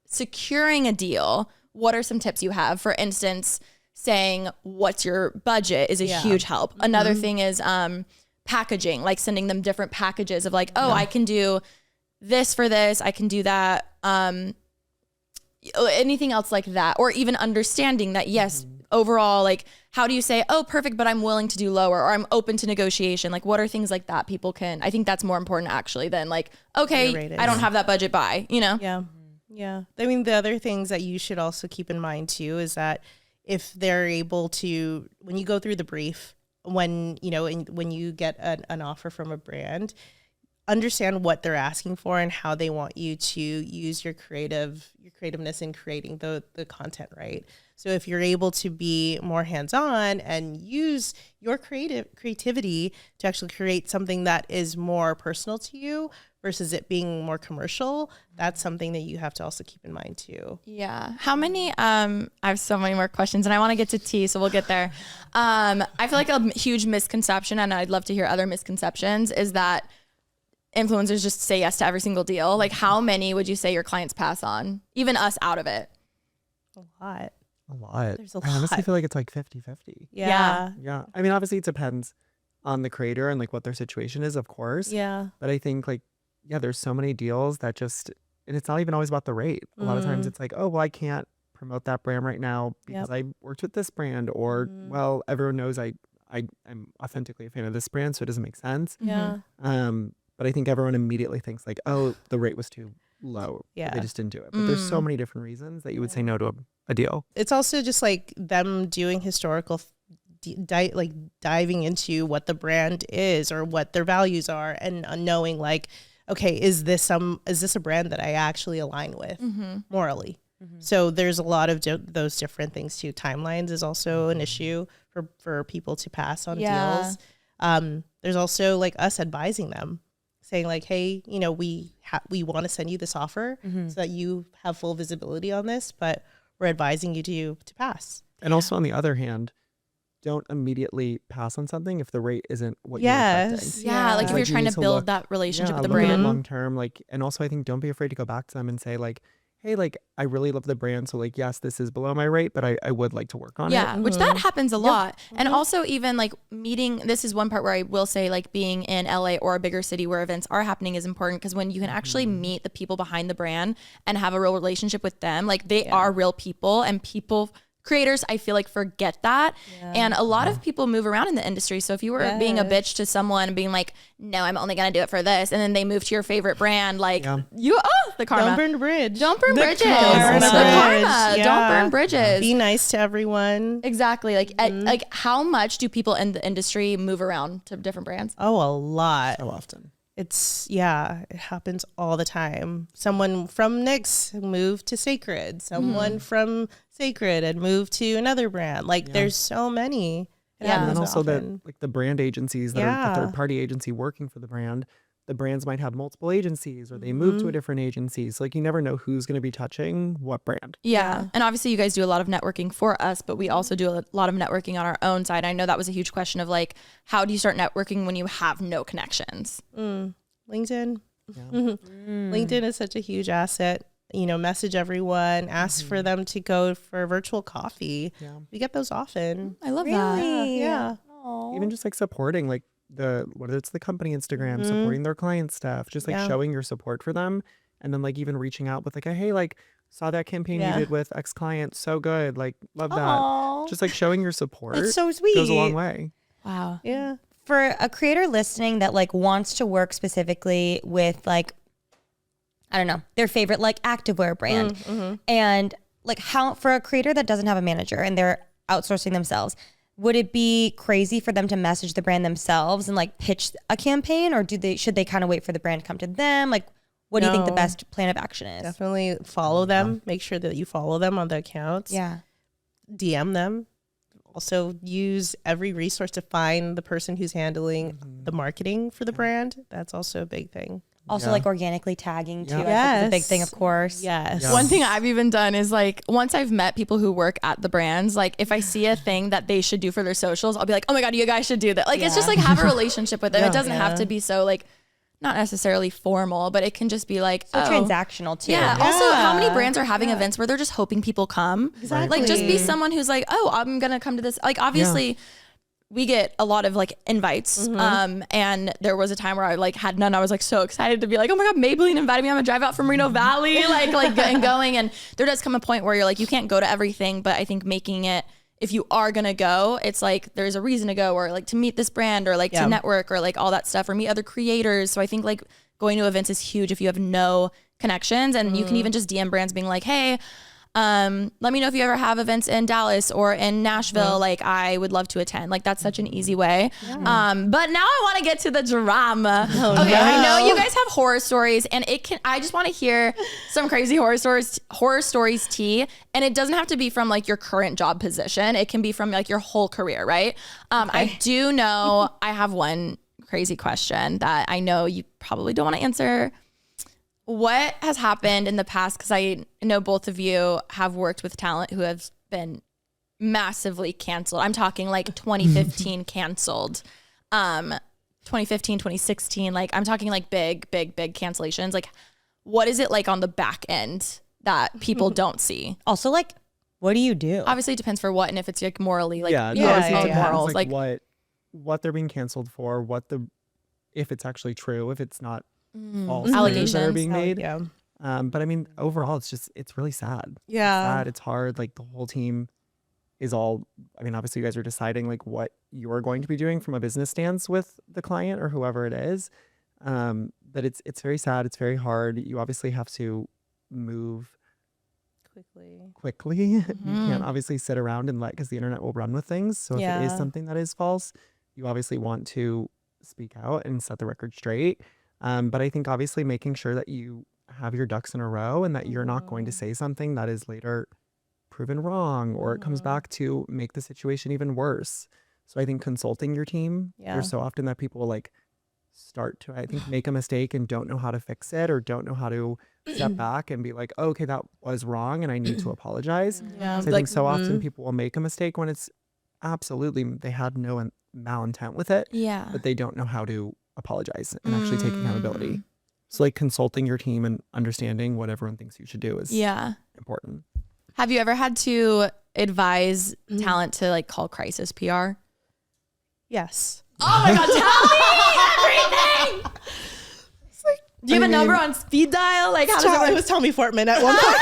securing a deal, what are some tips you have? For instance, saying what's your budget is a huge help. Another thing is packaging, like sending them different packages of like, I can do this for this, I can do that. Anything else like that, or even understanding that, yes, overall, like, how do you say, oh, perfect, but I'm willing to do lower, or I'm open to negotiation? Like, what are things like that people can, I think that's more important actually than like, okay, I don't have that budget, bye, you know? Yeah. I mean, the other things that you should also keep in mind too is that if they're able to, when you go through the brief, when you get an offer from a brand, understand what they're asking for and how they want you to use your creativeness in creating the content, right? So if you're able to be more hands-on and use your creativity to actually create something that is more personal to you versus it being more commercial, that's something that you have to also keep in mind too. Yeah. How many, I have so many more questions and I want to get to tea, so we'll get there. I feel like a huge misconception, and I'd love to hear other misconceptions, is that influencers just say yes to every single deal. Like, how many would you say your clients pass on, even us out of it? A lot. There's a lot. I honestly feel like it's like 50-50. Yeah. Yeah. I mean, obviously it depends on the creator and like what their situation is, of course. Yeah. But I think like, there's so many deals that just, and it's not even always about the rate. A lot of times it's like, oh, well, I can't promote that brand right now because I worked with this brand, or, well, everyone knows I'm authentically a fan of this brand, so it doesn't make sense. Yeah. But I think everyone immediately thinks like, oh, the rate was too low. Yeah. They just didn't do it. But there's so many different reasons that you would say no to a deal. It's also just like them doing historical, diving into what the brand is or what their values are, and knowing like, okay, is this a brand that I actually align with morally? So there's a lot of those different things too. Timelines is also an issue for people to pass on deals. There's also like us advising them, saying like, hey, we want to send you this offer so that you have full visibility on this, but we're advising you to pass. And also on the other hand, don't immediately pass on something if the rate isn't what you're expecting. Yeah, like if you're trying to build that relationship with the brand. Long term, like, and also I think don't be afraid to go back to them and say like, hey, like, I really love the brand, so like, yes, this is below my rate, but I would like to work on it. Yeah, which that happens a lot. And also even like meeting, this is one part where I will say like being in LA or a bigger city where events are happening is important, because when you can actually meet the people behind the brand and have a real relationship with them, like they are real people, and creators, I feel like, forget that. And a lot of people move around in the industry. So if you were being a bitch to someone and being like, no, I'm only going to do it for this, and then they move to your favorite brand, like the karma. Don't burn the bridge. Don't burn bridges. The karma. karma. Yeah. Don't burn bridges. Be nice to everyone. Exactly. Like, like how much do people in the industry move around to different brands? Oh, a lot. So often. It happens all the time. Someone from NYX moved to Sacred. Someone from Sacred and moved to another brand. Like there's so many. And then also the brand agencies that are the third party agency working for the brand. The brands might have multiple agencies, or they move to a different agency. So like you never know who's going to be touching what brand. Yeah. And obviously you guys do a lot of networking for us, but we also do a lot of networking on our own side. I know that was a huge question of like, how do you start networking when you have no connections? LinkedIn. LinkedIn is such a huge asset. Message everyone, ask for them to go for a virtual coffee. Yeah. We get those often. I love that. Yeah. Even just like supporting like whether it's the company Instagram, supporting their client stuff, just like showing your support for them. And then like even reaching out with like a, hey, like saw that campaign you did with X client, so good, like love that. Just like showing your support. That's so sweet. Goes a long way. Wow. Yeah. For a creator listening that like wants to work specifically with like, I don't know, their favorite like activewear brand, and like how, for a creator that doesn't have a manager and they're outsourcing themselves, would it be crazy for them to message the brand themselves and like pitch a campaign, or should they kind of wait for the brand to come to them? Like, what do you think the best plan of action is? Definitely follow them. Make sure that you follow them on the accounts. Yeah. DM them. Also use every resource to find the person who's handling the marketing for the brand. That's also a big thing. Also like organically tagging too. Yeah. I think is a big thing, of course. Yes. Yeah. One thing I've even done is like, once I've met people who work at the brands, like if I see a thing that they should do for their socials, I'll be like, oh my God, you guys should do that. Like, it's just like have a relationship with them. It doesn't have to be so like not necessarily formal, but it can just be like transactional too. Yeah. Also, how many brands are having events where they're just hoping people come? Exactly. Like, just be someone who's like, oh, I'm gonna come to this. Like, obviously, we get a lot of like invites. And there was a time where I like had none. I was like so excited to be like, oh my God, Maybelline invited me. I'm gonna drive out from Reno Valley, like and going. And there does come a point where you're like, you can't go to everything, but I think making it, if you are gonna go, it's like there's a reason to go, or like to meet this brand, or like to network, or like all that stuff, or meet other creators. So I think like going to events is huge if you have no connections, and you can even just DM brands being like, hey, let me know if you ever have events in Dallas or in Nashville. Like, I would love to attend. Like, that's such an easy way. But now I want to get to the drama. Okay, I know you guys have horror stories, and I just want to hear some crazy horror stories tea. And it doesn't have to be from like your current job position. It can be from like your whole career, right? I do know I have one crazy question that I know you probably don't want to answer. What has happened in the past? Because I know both of you have worked with talent who have been massively canceled. I'm talking like 2015 canceled, 2015, 2016. Like, I'm talking like big cancellations. Like, what is it like on the back end that people don't see? Also, like, what do you do? Obviously, it depends for what, and if it's like morally, like morals, like what they're being canceled for, if it's actually true, if it's not false allegations that are being made. Yeah. But I mean, overall, it's really sad. Yeah. It's sad. It's hard. Like, the whole team is all, I mean, obviously you guys are deciding like what you're going to be doing from a business stance with the client or whoever it is. But it's very sad. It's very hard. You obviously have to move quickly. You can't obviously sit around and because the internet will run with things. So if it is something that is false, you obviously want to speak out and set the record straight. But I think obviously making sure that you have your ducks in a row and that you're not going to say something that is later proven wrong, or it comes back to make the situation even worse. So I think consulting your team, there's so often that people will like start to, I think, make a mistake and don't know how to fix it, or don't know how to step back and be like, oh, okay, that was wrong and I need to apologize. So I think so often people will make a mistake when it's absolutely, they had no malintent with it, but they don't know how to apologize and actually take accountability. So like consulting your team and understanding what everyone thinks you should do is important. Have you ever had to advise talent to like call crisis PR? Yes. Oh my God, tell me everything. Do you have a number on speed dial? Like, how does it work? It was Tommy Fortmann at one point.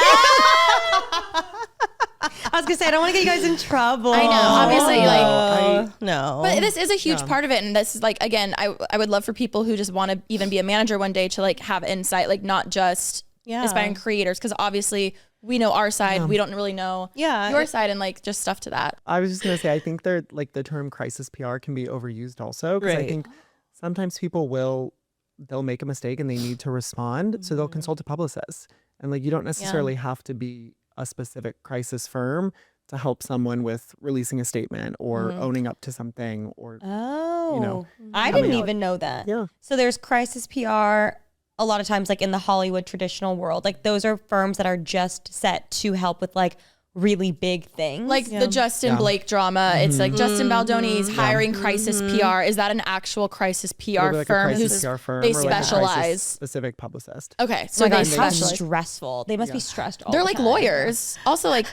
I was gonna say, I don't want to get you guys in trouble. I know, obviously, no. But this is a huge part of it, and this is like, again, I would love for people who just want to even be a manager one day to like have insight, like not just aspiring creators, because obviously we know our side, we don't really know your side, and like just stuff to that. I was just gonna say, I think they're like the term crisis PR can be overused also, because I think sometimes people they'll make a mistake and they need to respond, so they'll consult a publicist, and like you don't necessarily have to be a specific crisis firm to help someone with releasing a statement or owning up to something, or I didn't even know that. So there's crisis PR a lot of times, like in the Hollywood traditional world, like those are firms that are just set to help with like really big things, like the Justin Blake drama. It's like Justin Baldoni's hiring crisis PR. Is that an actual crisis PR like firm? PR firm, they or like a specialize crisis specific publicist. Okay, so they they how specialize. stressful. They must be stressed all They're the like time. lawyers. Also, like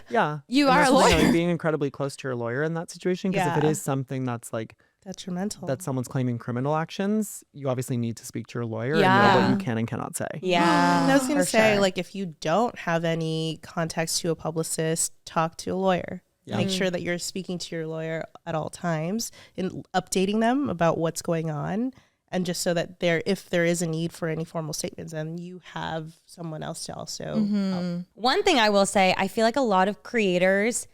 you are a lawyer. Being incredibly close to your lawyer in that situation, because if it is something that's like detrimental, that someone's claiming criminal actions, you obviously need to speak to your lawyer and know what you can and cannot say. And I was going to say, like, if you don't have any contacts to a publicist, talk to a lawyer. Make sure that you're speaking to your lawyer at all times and updating them about what's going on. And just so that if there is a need for any formal statements, then you have someone else to also help. One thing I will say, I feel like a lot of creators,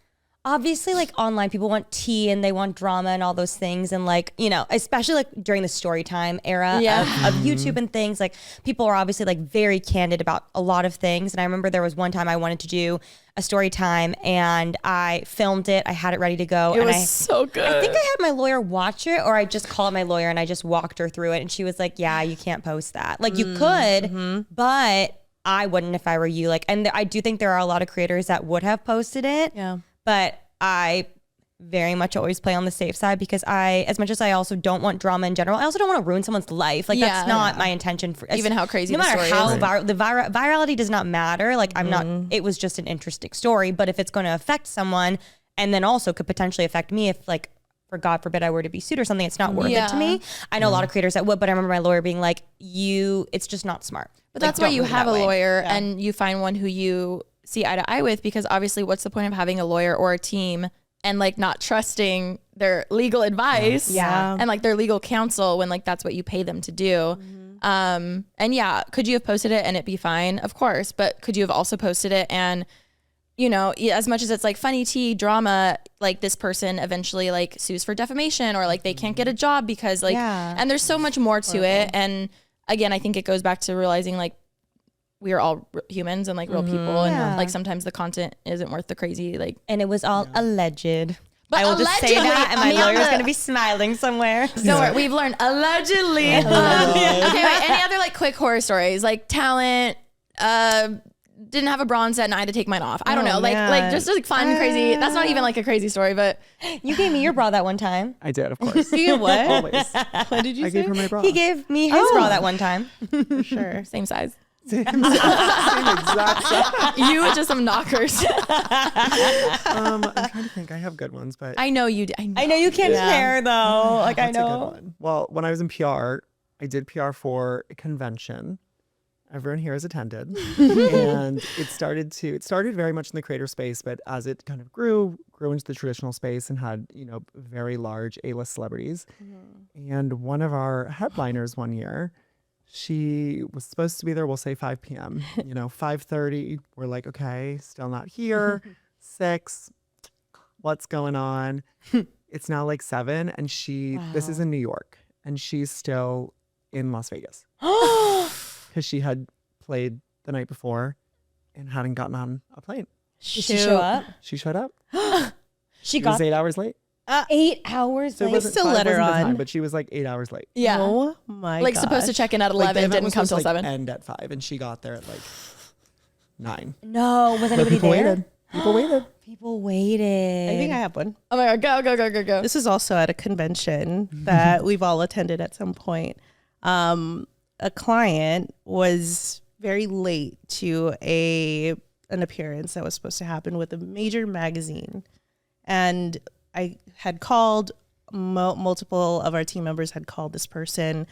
obviously, like online, people want tea and they want drama and all those things. And like, you know, especially like during the story time era of YouTube and things, like people are obviously like very candid about a lot of things. And I remember there was one time I wanted to do a story time and I filmed it. I had it ready to go. It was so good. I think I had my lawyer watch it, or I just called my lawyer and I just walked her through it. And she was like, yeah, you can't post that. Like you could, but I wouldn't if I were you. Like, and I do think there are a lot of creators that would have posted it. Yeah. But I very much always play on the safe side because as much as I also don't want drama in general, I also don't want to ruin someone's life. Like that's not my intention for even how crazy no the matter story how is. virality does not matter. Like I'm not, it was just an interesting story, but if it's going to affect someone and then also could potentially affect me if like, for God forbid I were to be sued or something, it's not worth it to me. I know a lot of creators that would, but I remember my lawyer being like, it's just not smart. But that's why you have a lawyer and you find one who you see eye to eye with, because obviously what's the point of having a lawyer or a team and like not trusting their legal advice and like their legal counsel when like that's what you pay them to do. And yeah, could you have posted it and it be fine? Of course. But could you have also posted it and, you know, as much as it's like funny tea drama, like this person eventually like sues for defamation or like they can't get a job because like, and there's so much more to it. And again, I think it goes back to realizing like we are all humans and like real people, and like sometimes the content isn't worth the crazy like. And it was all alleged. But I will just say that, and my lawyer's gonna be smiling somewhere. Don't worry, we've learned allegedly. Okay, wait, any other like quick horror stories, like talent? Didn't have a bronze set and I had to take mine off. I don't know, like just like fun, crazy. That's not even like a crazy story, but you gave me your bra that one time. I did, of course. You what? Always. What did you I say? gave her my bra. He gave me his bra that one time. For sure. same size. Same exact size. You with just some knockers. I'm trying to think. I have good ones, but I know you. I know you can't share though. Like I what's a good know. one? Well, when I was in PR, I did PR for a convention. Everyone here has attended, and it started very much in the creator space, but as it kind of grew into the traditional space and had, you know, very large A-list celebrities. And one of our headliners one year, she was supposed to be there, we'll say 5 p.m. You know, 5:30, we're like, okay, still not here. 6, what's going on? It's now like 7, and this is in New York, and she's still in Las Vegas. Because she had played the night before and hadn't gotten on a plane. Did she show up? She showed up. She was 8 hours late. 8 hours So it late. wasn't, still let her wasn't the on. time, but she was like 8 hours late. Yeah. Oh my god. Like supposed to check in at 11, the event didn't was come supposed till to, 7. end at 5, and she got there at like 9. No, was anybody People there? waited. People waited. People waited. I think I have one. Oh my God, go. This is also at a convention that we've all attended at some point. A client was very late to an appearance that was supposed to happen with a major magazine. And I had called, multiple of our team members had called this person,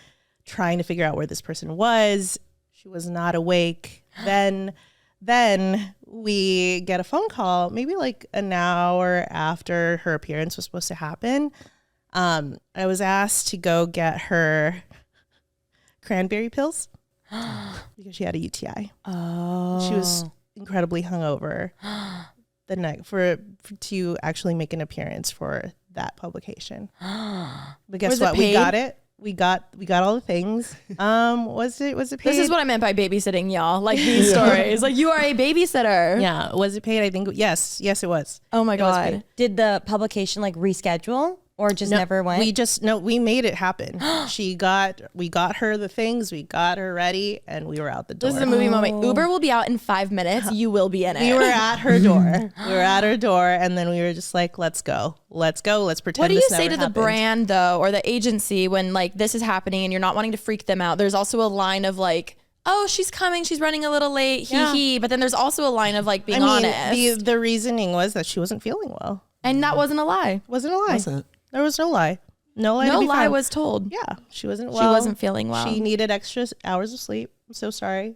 trying to figure out where this person was. She was not awake. Then we get a phone call, maybe like an hour after her appearance was supposed to happen. I was asked to go get her cranberry pills because she had a UTI. Oh. She was incredibly hungover the night to actually make an appearance for that publication. But guess Was it what? We paid? got it. We got all the things. Was it paid? This is what I meant by babysitting, y'all. Like these stories. Like you are a babysitter. Yeah. Was it paid? I think yes, it was. Oh my It was God. paid. Did the publication like reschedule or just never went? We made it happen. We got her the things, we got her ready, and we were out the door. This is a movie moment. Uber will be out in 5 minutes. You will be in it. We were at her door. And then we were just like, let's go. Let's pretend. What do you this say never to the happened. brand though, or the agency when like this is happening and you're not wanting to freak them out? There's also a line of like, oh, she's coming, she's running a little late, hee. But then there's also a line of like being honest. The reasoning was that she wasn't feeling well. And that wasn't a lie. Wasn't a lie. Wasn't. There was no lie. No lie. No to be lie found. was told. Yeah, she wasn't well. She wasn't feeling well. She needed extra hours of sleep. I'm so sorry.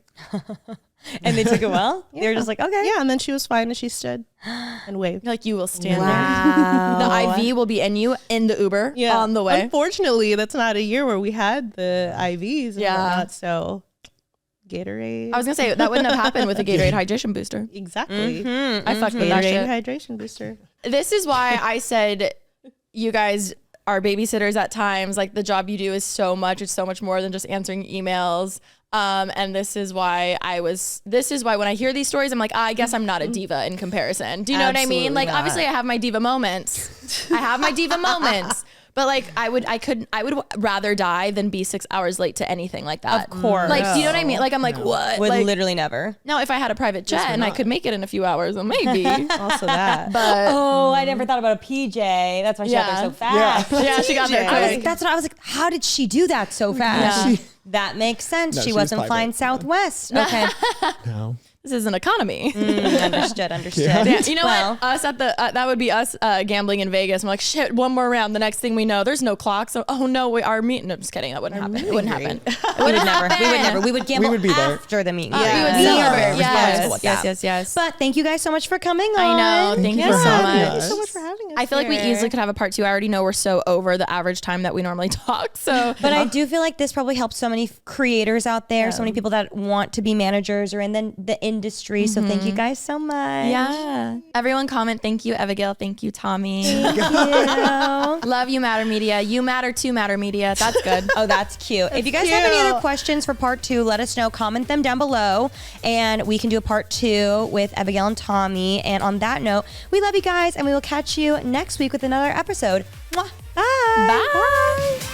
And they took it well? They were just like, okay. Yeah, and then she was fine and she stood and waved. Like you will stand Wow. there. The IV will be in you in the Uber on the way. Unfortunately, that's not a year where we had the IVs and Yeah. whatnot, so Gatorade. I was gonna say that wouldn't have happened with a Gatorade hydration booster. Exactly. I fucked with that Gatorade shit. hydration booster. This is why I said you guys are babysitters at times. Like the job you do is so much. It's so much more than just answering emails. And this is why when I hear these stories, I'm like, I guess I'm not a diva in comparison. Do you know what I mean? Absolutely Like, not. obviously I have my diva moments. But like I would rather die than be 6 hours late to anything like that. Of course. Like, do you know what I mean? Like, I'm like, what? Would Like, literally never. now, if I had a private jet and I could make it in a few hours, then maybe. Also that. But Oh, I never thought about a PJ. That's why she got there so fast. yeah, she got there quick. That's what I was like. How did she do that so fast? Yeah. That makes sense. No, she she was wasn't flying private. Southwest. Okay. No. This is an economy. Understood. Yeah. Yeah, you know Well. what? Us at the that would be us gambling in Vegas. I'm like, shit, one more round. The next thing we know, there's no clock. So, oh no, we are meeting. No, I'm just kidding. That wouldn't happen. It wouldn't happen. We would never. We would gamble would be there. after the meeting. We would Yeah. We are celebrate. very responsible with that. Yes. But thank you guys so much for coming on. I know. Thank you for so having much. us. Thank you so much for having us. I feel like we here. easily could have a part 2. I already know we're so over the average time that we normally talk. So, But I do feel like this probably helps so many creators out there, so many people that want to be managers or in the industry. So thank you guys so much. yeah. Everyone comment. Thank you, Evegail. Thank you, Tommy. Thank you. Love you, Matter Media. You matter too, Matter Media. That's good. Oh, that's cute. If you guys have any other questions for part 2, let us know. Comment them down below, and we can do a part 2 with Evegail and Tommy. And on that note, we love you guys, and we will catch you next week with another episode. Mwah. Bye. Bye.